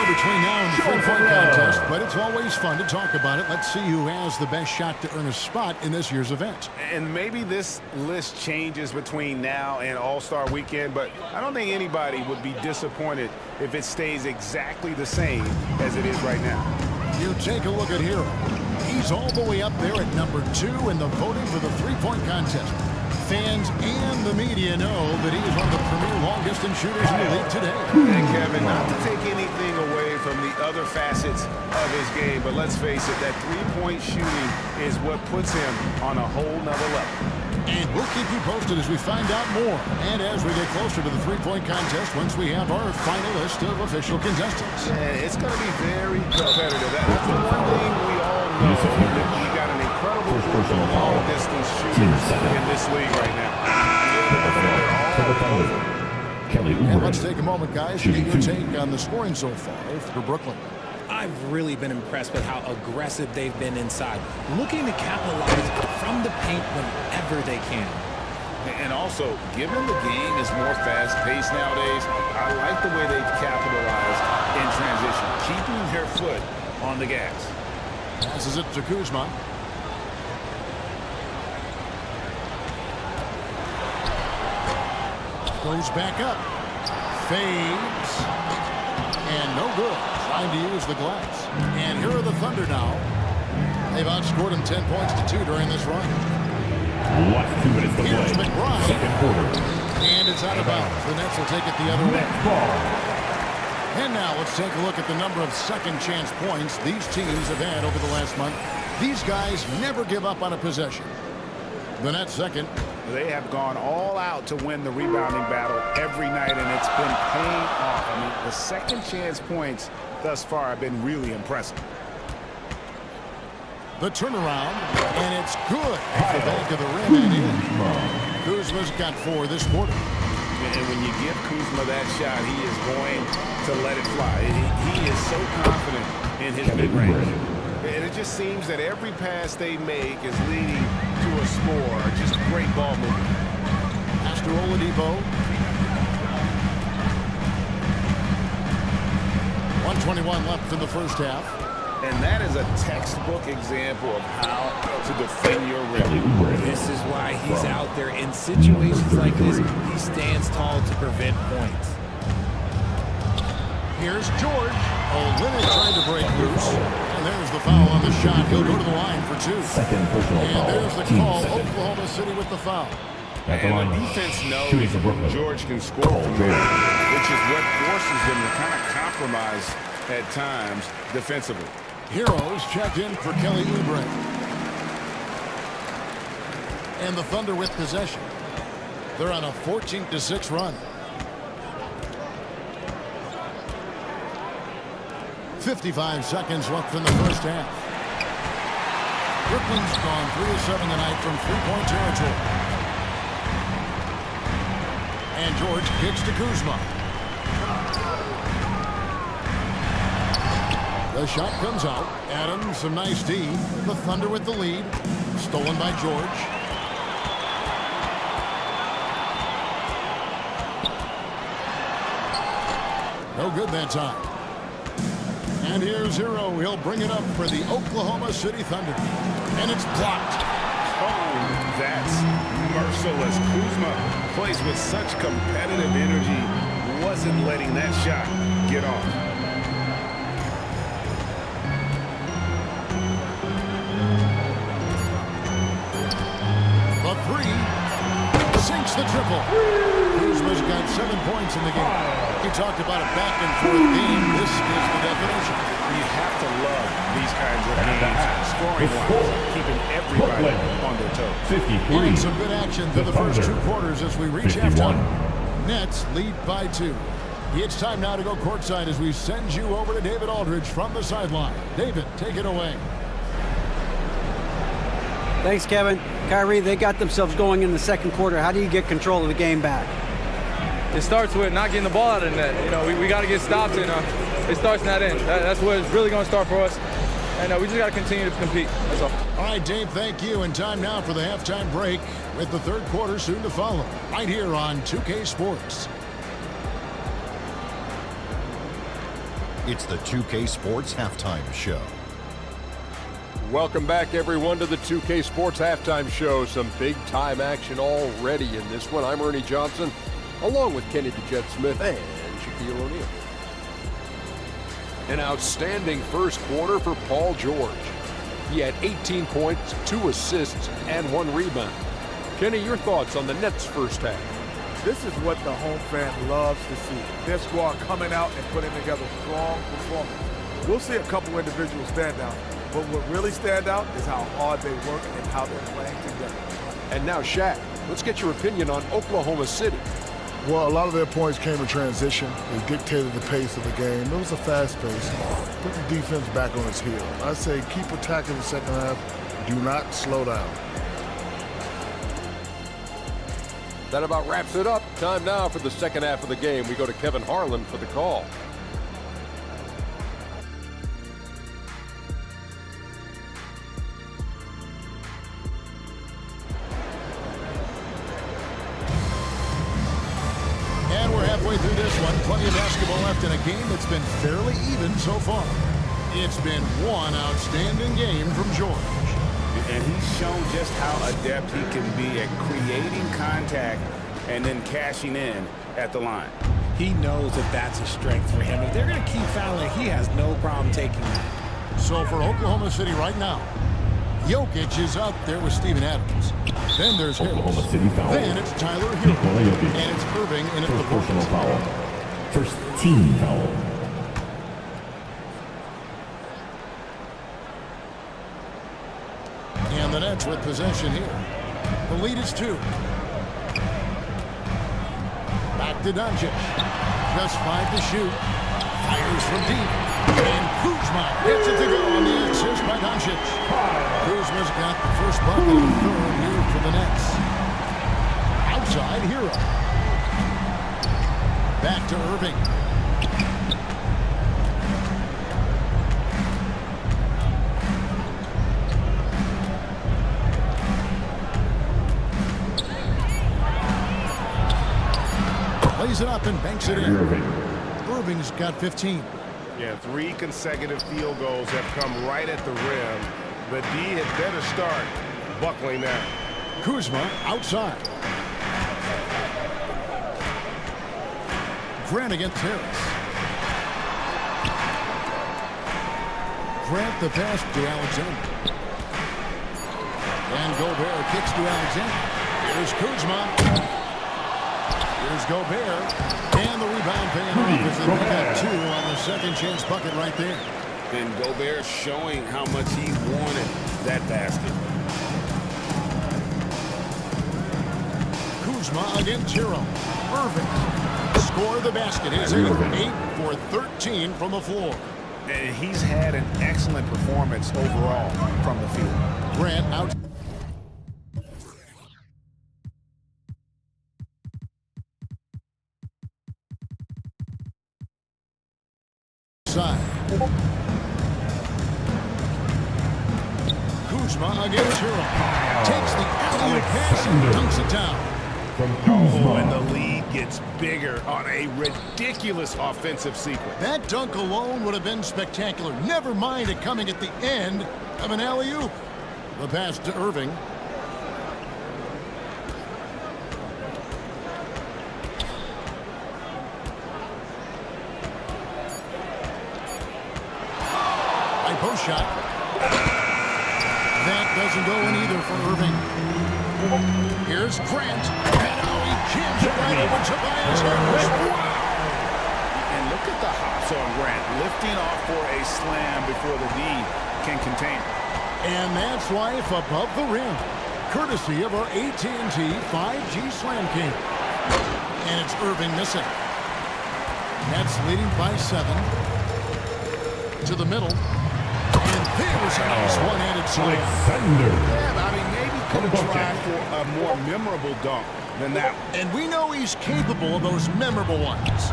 Between now and the three-point contest, but it's always fun to talk about it. Let's see who has the best shot to earn a spot in this year's event. And maybe this list changes between now and All-Star Weekend, but I don't think anybody would be disappointed if it stays exactly the same as it is right now. You take a look at Hero. He's all the way up there at number 2 in the voting for the three-point contest. Fans and the media know that he is one of the premier long-distance shooters in the league today. And Kevin, not to take anything away from the other facets of his game, but let's face it, that three-point shooting is what puts him on a whole nother level. And we'll keep you posted as we find out more. And as we get closer to the three-point contest, once we have our final list of official contestants. Yeah, it's going to be very competitive. That's the one thing we all know. You got an incredible group of long-distance shooters in this league right now. And let's take a moment, guys, to get your take on the scoring so far for Brooklyn. I've really been impressed with how aggressive they've been inside, looking to capitalize from the paint whenever they can. And also, given the game is more fast-paced nowadays, I like the way they've capitalized in transition, keeping their foot on the gas. Passes it to Kuzma. Goes back up. Fades. And no good. Trying to use the glass. And here are the Thunder now. They've outscored them 10 points to 2 during this run. Last 2 minutes to play. Here's McBride. Second quarter. And it's out of bounds. The Nets will take it the other way. And now let's take a look at the number of second chance points these teams have had over the last month. These guys never give up on a possession. The Nets second. They have gone all out to win the rebounding battle every night, and it's been paying off. I mean, the second chance points thus far have been really impressive. The turnaround, and it's good off the back of the rim and in. Kuzma's got 4 this quarter. And when you give Kuzma that shot, he is going to let it fly. He is so confident in his mid-range. And it just seems that every pass they make is leading to a score. Just great ball movement. Pass to Oladipo. 1:21 left in the first half. And that is a textbook example of how to defend your rim. This is why he's out there in situations like this. He stands tall to prevent points. Here's George. Linnet trying to break loose. And there's the foul on the shot. He'll go to the line for 2. And there's the call. Oklahoma City with the foul. And the defense knows George can score from there, which is what forces them to kind of compromise at times defensively. Heroes checked in for Kelly Oubre. And the Thunder with possession. They're on a 14-6 run. 55 seconds left in the first half. Brooklyn's gone 3 of 7 tonight from three-point territory. And George kicks to Kuzma. The shot comes out. Adams, some nice D. The Thunder with the lead. Stolen by George. No good that time. And here's Hero. He'll bring it up for the Oklahoma City Thunder. And it's blocked. Oh, that's merciless. Kuzma plays with such competitive energy. Wasn't letting that shot get off. The 3 sinks the triple. Kuzma's got 7 points in the game. He talked about a back-and-forth game. This is the definition. You have to love these kinds of games, scoring-wise, keeping everybody on their toes. 53. And some good action through the first 2 quarters as we reach 51. halftime. Nets lead by 2. It's time now to go courtside as we send you over to David Aldridge from the sideline. David, take it away. Thanks, Kevin. Kyrie, they got themselves going in the second quarter. How do you get control of the game back? It starts with not getting the ball out of the net. You know, we got to get stopped, and it starts in that end. That's where it's really going to start for us. And we just got to continue to compete. That's all. All right, Dave, thank you. And time now for the halftime break with the third quarter soon to follow. Right here on 2K Sports. It's the 2K Sports Halftime Show. Welcome back, everyone, to the 2K Sports Halftime Show. Some big-time action already in this one. I'm Ernie Johnson, along with Kenny the Jet Smith and Shaquille O'Neal. An outstanding first quarter for Paul George. He had 18 points, 2 assists, and 1 rebound. Kenny, your thoughts on the Nets' first half? This is what the home fan loves to see. Their squad coming out and putting together strong performance. We'll see a couple individuals stand out, but what really stand out is how hard they work and how they're playing together. And now, Shaq, let's get your opinion on Oklahoma City. Well, a lot of their points came in transition. They dictated the pace of the game. It was a fast pace. Put the defense back on its heels. I say keep attacking the second half. Do not slow down. That about wraps it up. Time now for the second half of the game. We go to Kevin Harlan for the call. halfway through this one. Plenty of basketball left in a game that's been fairly even so far. It's been one outstanding game from George. And he's shown just how adept he can be at creating contact and then cashing in at the line. He knows that that's a strength for him. If they're going to keep fouling, he has no problem taking that. So for Oklahoma City right now, Jokic is out there with Steven Adams. Then there's Oklahoma Harris. City foul. Then it's Tyler Hero. And it's Irving in at the Personal point. foul. First team foul. And the Nets with possession here. The lead is 2. Back to Doncic. Just 5 to shoot. Fires from deep. And Kuzma gets it to go on the assist by Doncic. Kuzma's got the first bucket and third here for the Nets. Outside Hero. Back to Irving. Plays it up and banks it in. Irving's got 15. Yeah, 3 consecutive field goals have come right at the rim. The D had better start buckling that. Kuzma outside. Grant against Harris. Grant the pass to Alexander. And Gobert kicks to Alexander. Here's Kuzma. Here's Gobert. And the rebound paying off as they pick up 2 on the second chance bucket right there. And Gobert showing how much he wanted that basket. Kuzma against Hero. Irving. Score the basket. Is 8 for 13 from the floor. And he's had an excellent performance overall from the field. Grant out. Kuzma against Hero. Takes the alley-oop pass and dunks it down. Oh, and the lead gets bigger on a ridiculous offensive sequence. That dunk alone would have been spectacular. Never mind it coming at the end of an alley-oop. The pass to Irving. Post shot. That doesn't go in either for Irving. Here's Grant. And now he jams it right over Tobias Harris. Wow! And look at the hops on Grant, lifting off for a slam before the D can contain it. And that's life above the rim, courtesy of our AT&T 5G Slam King. And it's Irving missing. Nets leading by 7. To the middle. There's a nice one-handed slam. Yeah, I mean, maybe could have tried for a more memorable dunk than that one. And we know he's capable of those memorable ones.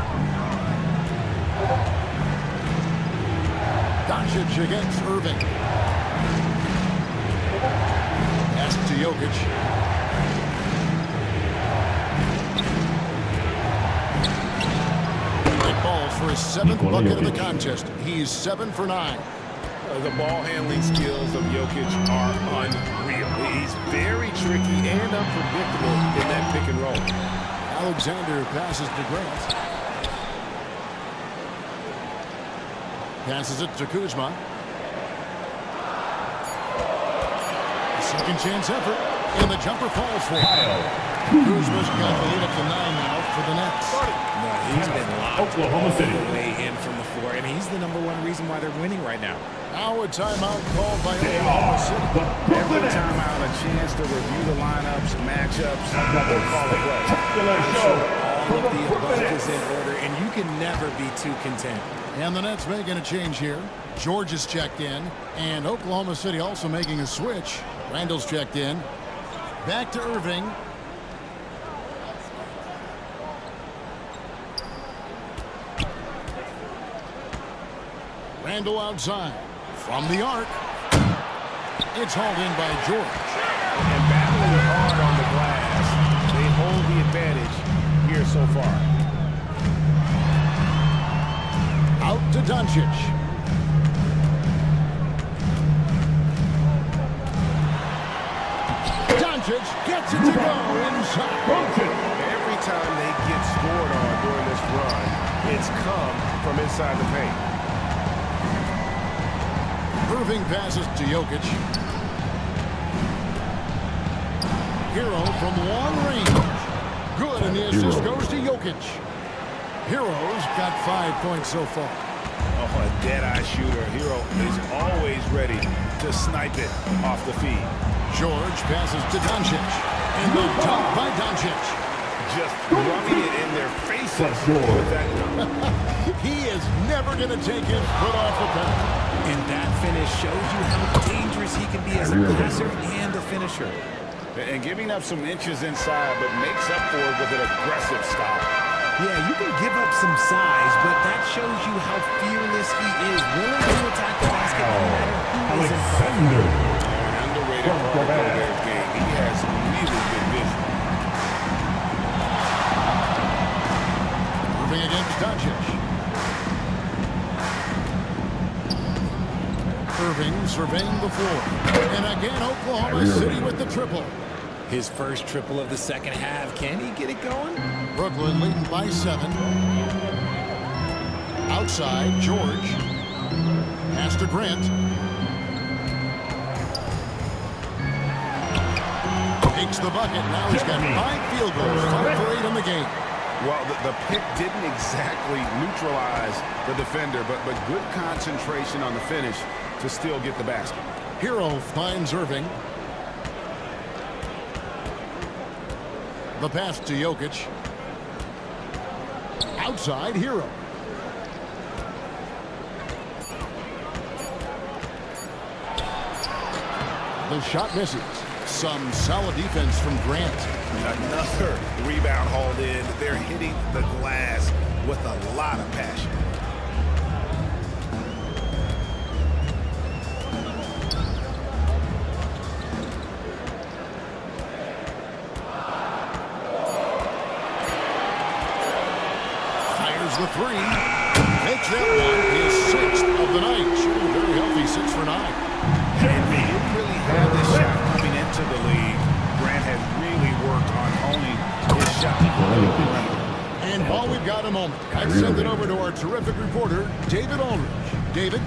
Doncic against Irving. Pass to Jokic. It falls for his 7th bucket of the contest. He's 7 for 9. The ball handling skills of Jokic are unreal. He's very tricky and unpredictable in that pick and roll. Alexander passes to Grant. Passes it to Kuzma. Second chance effort. And the jumper falls for him. Kuzma's got the lead up to 9 now for the Nets. No, he's been locked Oklahoma City way in from the floor, and he's the #1 reason why they're winning right now. Now a timeout called by Oklahoma City. Every timeout, a chance to review the lineups, matchups, or call a play. All of the above is in order, and you can never be too content. And the Nets making a change here. George is checked in, and Oklahoma City also making a switch. Randall's checked in. Back to Irving. Randall outside. From the arc. It's hauled in by George. And battling hard on the glass, they hold the advantage here so far. Doncic. Doncic gets it to go inside. Every time they get scored on during this run, it's come from inside the paint. Irving passes to Jokic. Hero from long range. Good, and the assist goes to Jokic. Hero's got 5 points so far. Oh, a dead-eye shooter. Hero is always ready to snipe it off the feed. George passes to Doncic. And the dunk by Doncic. Just rubbing it in their faces with that dunk. He is never going to take his foot off the pedal. And that finish shows you how dangerous he can be as a passer and a finisher. And giving up some inches inside, but makes up for it with an aggressive style. Yeah, you can give up some size, but that shows you how fearless he is, willing to attack the basket no matter who is in front of him. An underrated part of Gobert's game. He has really good vision. Moving against Doncic. Irving surveying the floor. And again, Oklahoma City with the triple. His first triple of the second half. Can he get it going? Brooklyn leading by 7. Outside, George. Pass to Grant. Takes the bucket. Now he's got 5 field goals. 5 for 8 in the game. Well, the pick didn't exactly neutralize the defender, but good concentration on the finish to still get the basket. Hero finds Irving. The pass to Jokic. Outside, Hero. The shot misses. Some solid defense from Grant. Another rebound hauled in. They're hitting the glass with a lot of passion. The 3. Makes that one his 6th of the night. Shooting very healthy, 6 for 9. And he didn't really have this shot coming into the league. Grant has really worked on honing his shot. And while we've got a moment, I've sent it over to our terrific reporter, David Aldridge. David?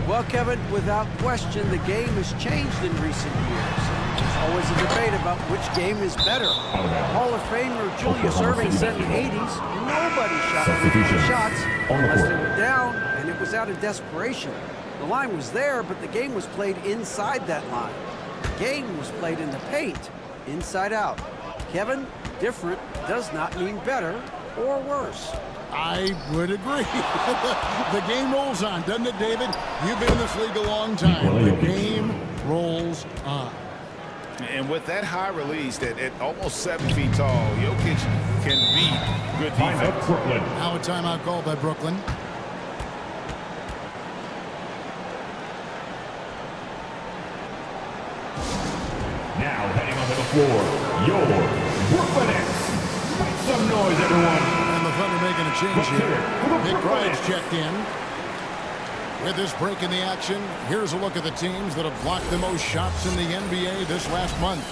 Well, Kevin, without question, the game has changed in recent years. There's always a debate about which game is better. Hall of Famer Julius Erving said in the 80s, nobody shot 50 shots unless they were down, and it was out of desperation. The line was there, but the game was played inside that line. The game was played in the paint, inside out. Kevin, different does not mean better or worse. I would agree. The game rolls on, doesn't it, David? You've been in this league a long time. The game rolls on. And with that high release at almost 7 feet tall, Jokic can beat good defense. Now a timeout called by Brooklyn. Now heading onto the floor, your Brooklyn Nets. Make some noise, everyone. And the Thunder making a change here. McBride's checked in. With this break in the action, here's a look at the teams that have blocked the most shots in the NBA this last month.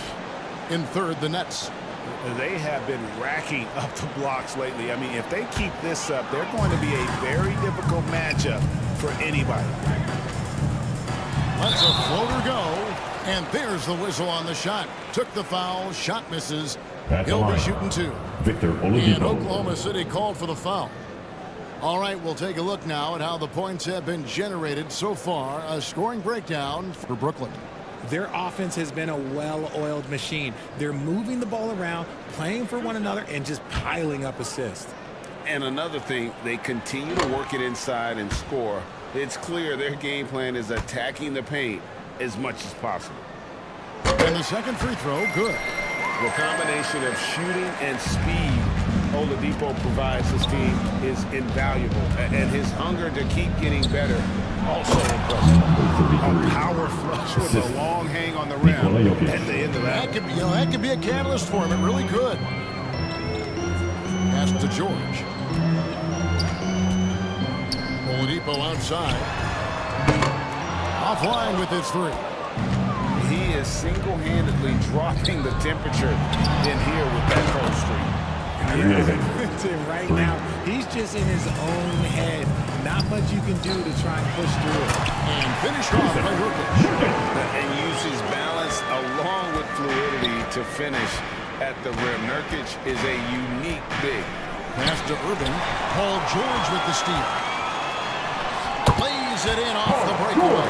In third, the Nets. They have been racking up the blocks lately. I mean, if they keep this up, they're going to be a very difficult matchup for anybody. Lets a floater go. And there's the whistle on the shot. Took the foul. Shot misses. He'll be shooting 2. Victor Oladipo. And Oklahoma City called for the foul. All right, we'll take a look now at how the points have been generated so far. A scoring breakdown for Brooklyn. Their offense has been a well-oiled machine. They're moving the ball around, playing for one another, and just piling up assists. And another thing, they continue to work it inside and score. It's clear their game plan is attacking the paint as much as possible. And the second free throw, good. The combination of shooting and speed Oladipo provides this team is invaluable. And his hunger to keep getting better, also impressive. A power flush with a long hang on the rim at the end of that. That could be a catalyst for him. It really could. Pass to George. Oladipo outside. Offline with his three. He is single-handedly dropping the temperature in here with that cold streak. Right now, he's just in his own head. Not much you can do to try and push through it. And finish off by Nurkic. And uses balance along with fluidity to finish at the rim. Nurkic is a unique big. Pass to Irving. Paul George with the steal. Plays it in off the breakaway.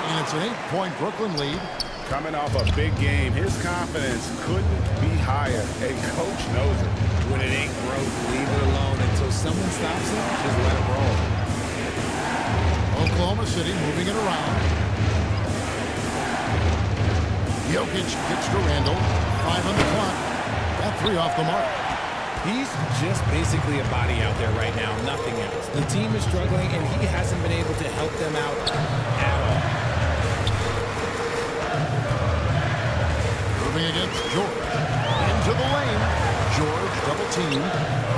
And it's an 8-point Brooklyn lead. Coming off a big game, his confidence couldn't be higher. A coach knows it. When it ain't broke, leave it alone until someone stops it. Just let it roll. Oklahoma City moving it around. Jokic gets to Randall. 5 on the clock. Got 3 off the mark. He's just basically a body out there right now, nothing else. The team is struggling, and he hasn't been able to help them out at all. Moving against George. Into the lane. George double team.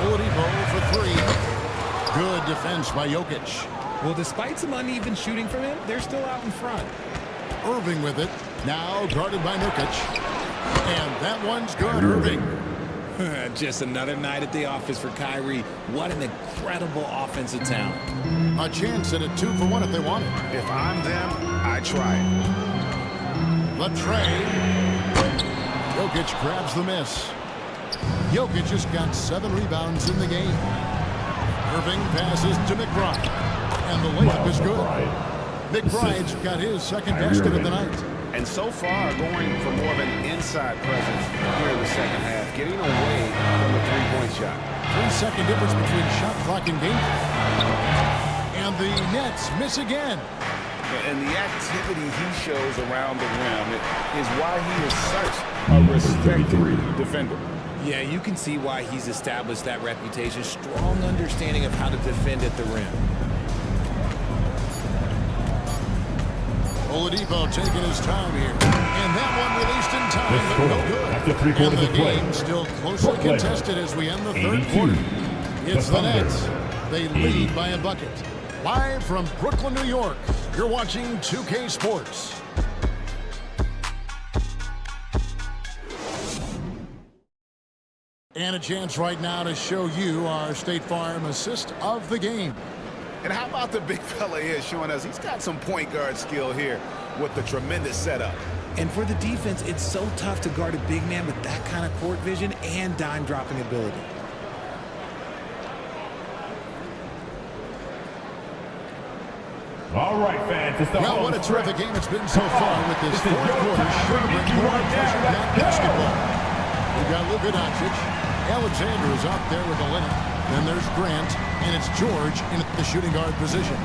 Oladipo for 3. Good defense by Jokic. Well, despite some uneven shooting from him, they're still out in front. Irving with it. Now guarded by Nurkic. And that one's good, Irving. Just another night at the office for Kyrie. What an incredible offensive talent. A chance at a 2-for-1 if they want it. If I'm them, I try it. The tray. Jokic grabs the miss. Jokic just got 7 rebounds in the game. Irving passes to McBride. And the layup is good. McBride's got his second basket of the night. And so far, going for more of an inside presence here in the second half, getting away from the three-point shot. 3-second difference between shot clock and game. And the Nets miss again. And the activity he shows around the rim is why he is such a respected defender. Yeah, you can see why he's established that reputation. Strong understanding of how to defend at the rim. Oladipo taking his time here. And that one released in time, but no good. After 3 quarters and of the play. game still closely contested as we end the third 82. quarter. It's the Thunder. Nets. They lead by a bucket. Live from Brooklyn, New York, you're watching 2K Sports. And a chance right now to show you our State Farm assist of the game. And how about the big fella here showing us he's got some point guard skill here with the tremendous setup. And for the defense, it's so tough to guard a big man with that kind of court vision and dime-dropping ability. All right, fans. It's the well, what a terrific game it's been so far with this fourth quarter. Sure to bring more pressure-packed basketball. We've got Luka Doncic. Alexander is out there with Olynyk. Then there's Grant, and it's George in the shooting guard position.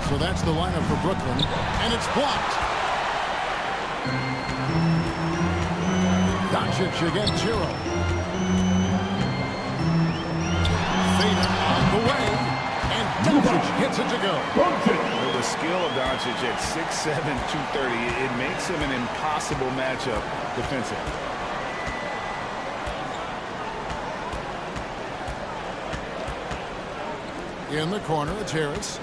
So that's the lineup for Brooklyn, and it's blocked. Doncic against Hero. Fader on the way, and Doncic hits it to go. With the skill of Doncic at 6'7", 230, it makes him an impossible matchup defensively. In the corner, it's Harris.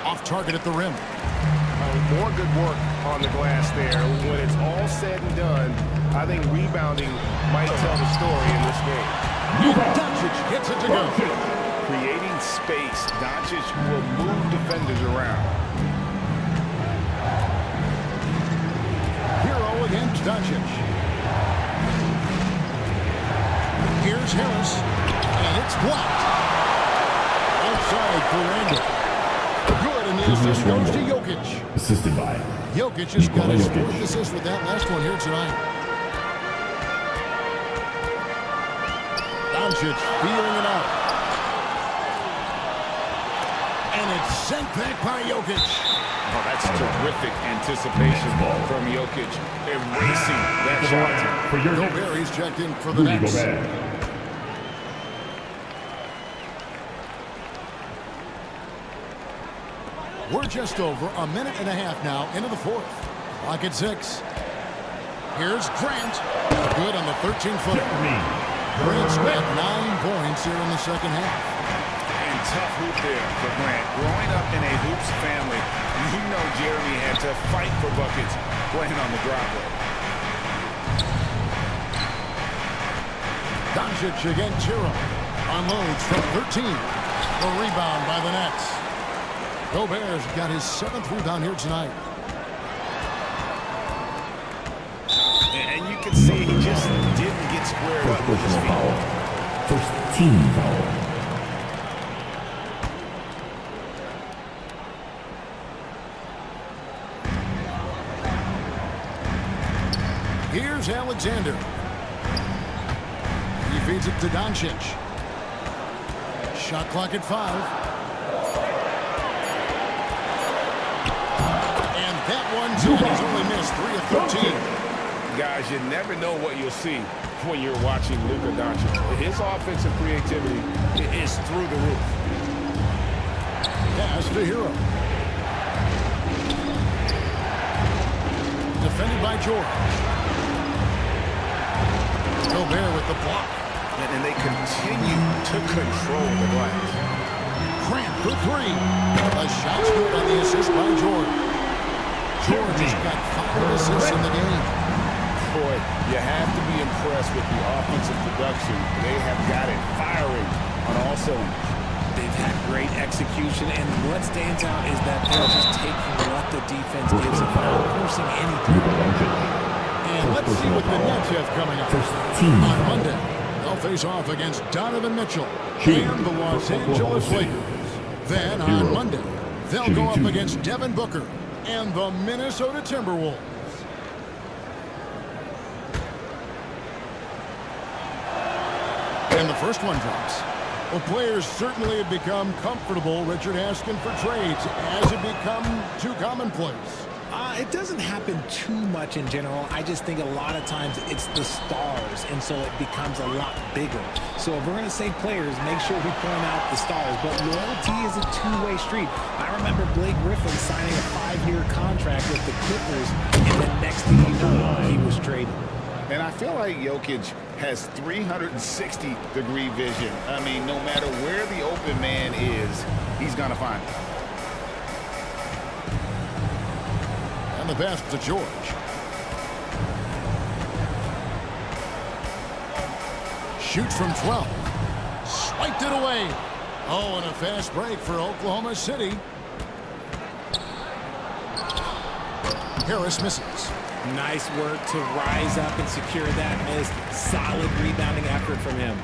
Off target at the rim. More good work on the glass there. When it's all said and done, I think rebounding might tell the story in this game. Doncic gets it to go. Creating space, Doncic will move defenders around. Hero against Doncic. Here's Harris, and it's blocked. Outside for Randall. Good, and the assist goes to Jokic. Assisted by Jokic just got his Jokic. 4th assist with that last one here tonight. Doncic feeling it out. And it's sent back by Jokic. Oh, that's terrific anticipation from Jokic, erasing that shot. For your Gobert checked in for the Nets. We're just over a minute and a half now into the fourth. Clock at 6. Here's Grant. Good on the 13-footer. Grant's got 9 points here in the second half. And tough hoop there for Grant. Growing up in a hoops family, you know Jeremy had to fight for buckets playing on the driveway. Doncic against Hero. Unloads from 13. The rebound by the Nets. Gobert's got his 7th rebound here tonight. And you can see he just didn't get squared up with his feet. First team foul. Here's Alexander. He feeds it to Doncic. Shot clock at 5. And that one's in. He's only missed 3 of 13. Guys, you never know what you'll see when you're watching Luka Doncic. His offensive creativity is through the roof. Pass to Hero. Defended by George. Gobert with the block. And they continue to control the glass. Grant for 3. A shot's good on the assist by George. George has got 5 assists in the game. Boy, you have to be impressed with the offensive production. They have got it firing on all cylinders. They've had great execution, and what stands out is that they're just taking what the defense gives them, not forcing anything. And let's see what the Nets have coming up. On Monday, they'll face off against Donovan Mitchell and the Los Angeles Lakers. Then on Monday, they'll go up against Devin Booker and the Minnesota Timberwolves. And the first one drops. Well, players certainly have become comfortable, Richard, asking for trades. Has it become too commonplace? It doesn't happen too much in general. I just think a lot of times it's the stars, and so it becomes a lot bigger. So if we're going to say players, make sure we point out the stars. But loyalty is a two-way street. I remember Blake Griffin signing a 5-year contract with the Clippers, and then next thing you know, he was traded. And I feel like Jokic has 360-degree vision. I mean, no matter where the open man is, he's going to find it. And the pass to George. Shoots from 12. Swiped it away. Oh, and a fast break for Oklahoma City. Harris misses. Nice work to rise up and secure that miss. Solid rebounding effort from him.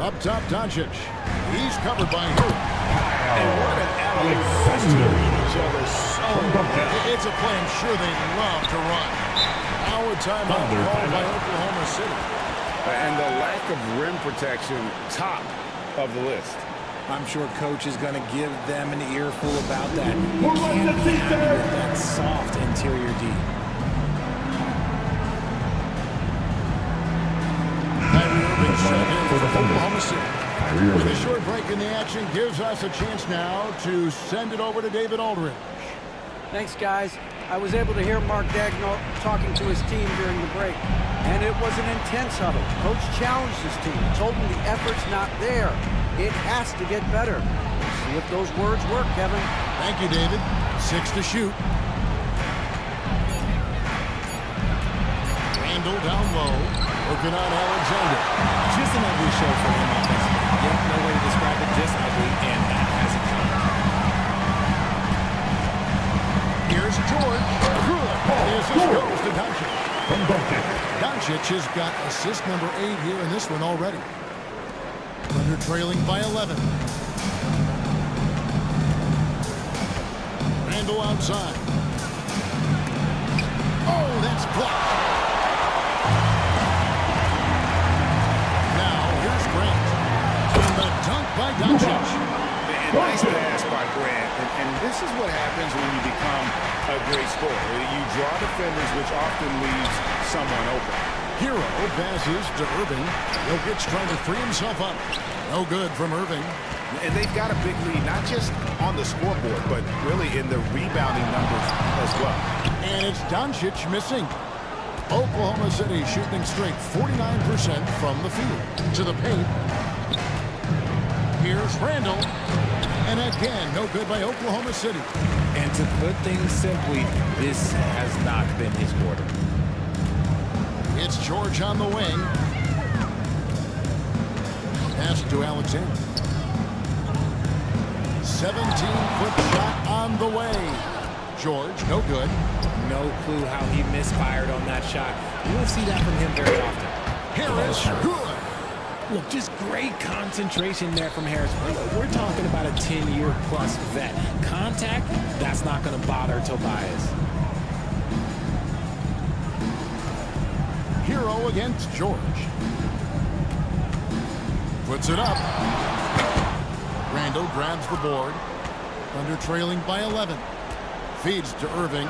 Up top, Doncic. He's covered by Hero. And what an alley-oop to read each other so well. It's a play I'm sure they love to run. Now a timeout called by Oklahoma City. And the lack of rim protection, top of the list. I'm sure coach is going to give them an earful about that. You can't be happy with that soft interior D. Kyrie Irving set in for Oklahoma City. With a short break in the action gives us a chance now to send it over to David Aldridge. Thanks, guys. I was able to hear Mark Dagnall talking to his team during the break, and it was an intense huddle. Coach challenged his team, told them the effort's not there. It has to get better. We'll see if those words work, Kevin. Thank you, David. 6 to shoot. Randall down low, working on Alexander. Just an ugly show for him offensively. Yep, no way to describe it, just ugly, and that hasn't come. Here's George. The assist goes to Doncic. Doncic has got assist number 8 here in this one already. Thunder trailing by 11. Randall outside. Oh, that's blocked. Now here's Grant. And the dunk by Doncic. And nice pass by Grant. And this is what happens when you become a great scorer. You draw defenders, which often leaves someone open. Hero passes to Irving. Jokic trying to free himself up. No good from Irving. And they've got a big lead, not just on the scoreboard, but really in the rebounding numbers as well. And it's Doncic missing. Oklahoma City shooting straight 49% from the field. To the paint. Here's Randall. And again, no good by Oklahoma City. And to put things simply, this has not been his quarter. It's George on the wing. Pass to Alexander. 17-foot shot on the way. George, no good. No clue how he misfired on that shot. You don't see that from him very often. Harris, good. Look, just great concentration there from Harris. We're talking about a 10-year-plus vet. Contact, that's not going to bother Tobias. Hero against George. Puts it up. Randall grabs the board. Thunder trailing by 11. Feeds to Irving.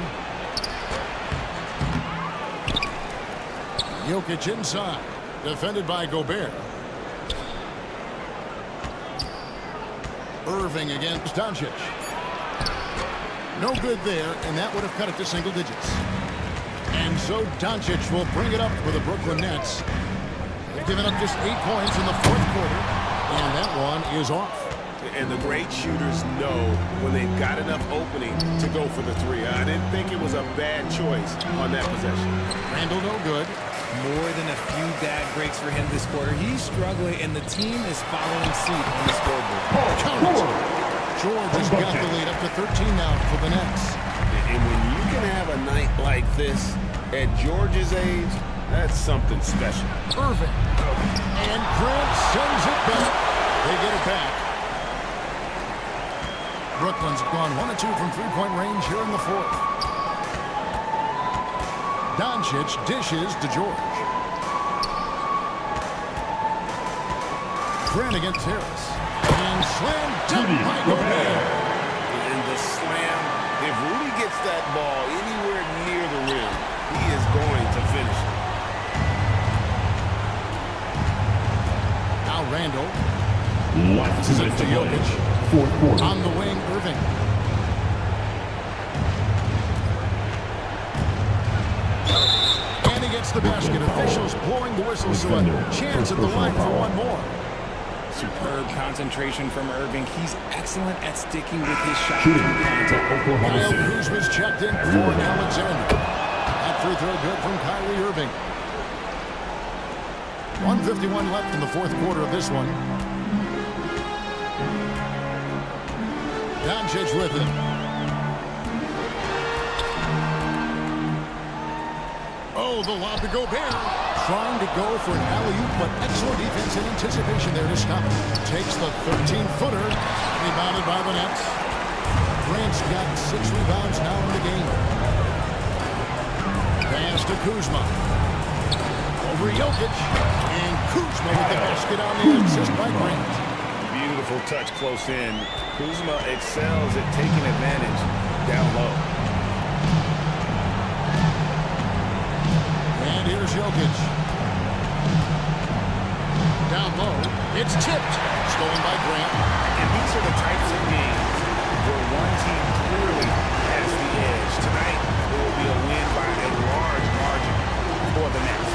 Jokic inside. Defended by Gobert. Irving against Doncic. No good there, and that would have cut it to single digits. And so Doncic will bring it up for the Brooklyn Nets. They've given up just 8 points in the fourth quarter, and that one is off. And the great shooters know when they've got enough opening to go for the three. I didn't think it was a bad choice on that possession. Randall no good. More than a few bad breaks for him this quarter. He's struggling, and the team is following suit on the scoreboard. George has got the lead up to 13 now for the Nets. And when you can have a night like this at George's age, that's something special. Irving. And Grant sends it back. They get it back. Brooklyn's gone 1 of 2 from three-point range here in the fourth. Doncic dishes to George. Grant against Harris. And slam dunk by Gobert. And the slam, if Rudy gets that ball anywhere near the rim, he is going to finish it. Now Randall. Lots of to Jokic. Fourth quarter. On the wing, Irving. And he gets the basket. Officials blowing the whistle, so a chance at the line for one more. Superb concentration from Irving. He's excellent at sticking with his shot. Kyle Kuzma's checked in for Alexander. That free throw good from Kyrie Irving. 1:51 left in the fourth quarter of this one. Doncic with him. Oh, the lob to Gobert. Trying to go for an alley-oop, but excellent defense and anticipation there to stop it. Takes the 13-footer. Rebounded by the Nets. Grant's got 6 rebounds now in the game. Pass to Kuzma. Over Jokic. And Kuzma with the basket on the assist by Grant. Beautiful touch close in. Kuzma excels at taking advantage down low. And here's Jokic. Down low. It's tipped. Stolen by Grant. And these are the types of games where one team clearly has the edge. Tonight, it will be a win by a large margin for the Nets.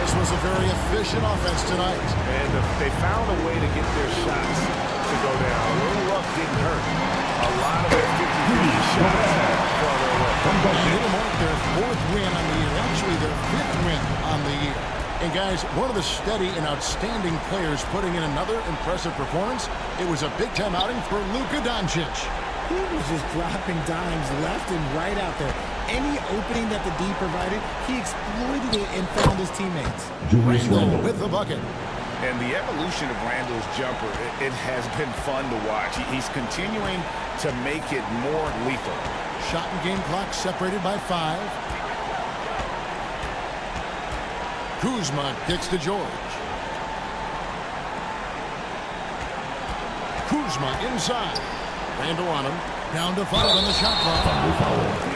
This was a very efficient offense tonight. And they found a way to get their shots to go down. A little luck didn't hurt. A lot of their 50-50 shots fell their way. And it'll mark their 4th win on the year. Actually, their 5th win on the year. And guys, one of the steady and outstanding players putting in another impressive performance. It was a big-time outing for Luka Doncic. He was just dropping dimes left and right out there. Any opening that the D provided, he exploited it and found his teammates. Randall with the bucket. And the evolution of Randall's jumper, it has been fun to watch. He's continuing to make it more lethal. Shot and game clock separated by 5. Kuzma kicks to George. Kuzma inside. Randall on him. Down to 5 on the shot clock.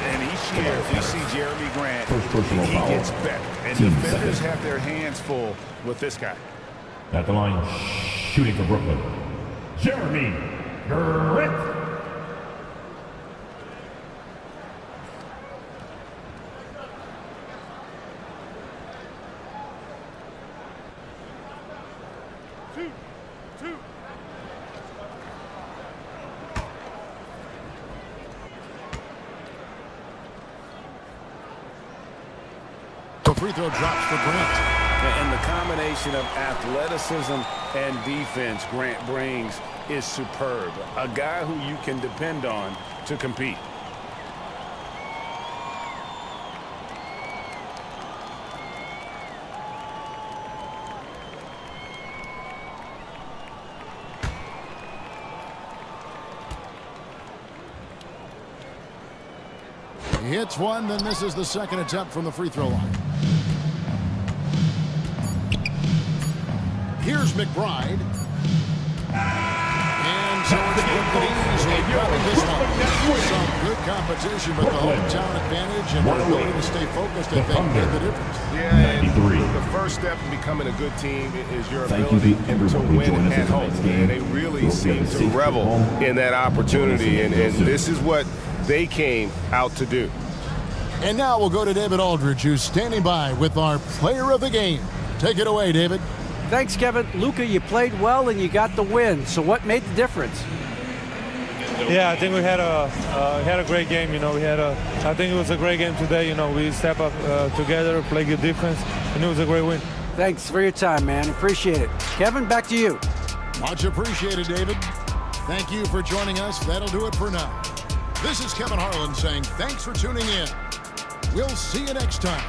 And each year, we see Jeremy Grant, he gets better. And defenders have their hands full with this guy. At the line, shooting for Brooklyn, Jeremy Grant. The free throw drops for Grant. And the combination of athleticism and defense Grant brings is superb. A guy who you can depend on to compete. He hits one, then this is the second attempt from the free throw line. Here's McBride. And so it's Brooklyn easily grabbing this one. Some good competition, but the hometown advantage and their ability to stay focused, I think, made the difference. Yeah, and the first step in becoming a good team is your ability to win at home. And they really seem to revel in that opportunity, and this is what they came out to do. And now we'll go to David Aldridge, who's standing by with our player of the game. Take it away, David. Thanks, Kevin. Luka, you played well and you got the win. So what made the difference? Yeah, I think we had a great game. You know, I think it was a great game today. You know, we step up together, play good defense, and it was a great win. Thanks for your time, man. Appreciate it. Kevin, back to you. Much appreciated, David. Thank you for joining us. That'll do it for now. This is Kevin Harlan saying thanks for tuning in. We'll see you next time.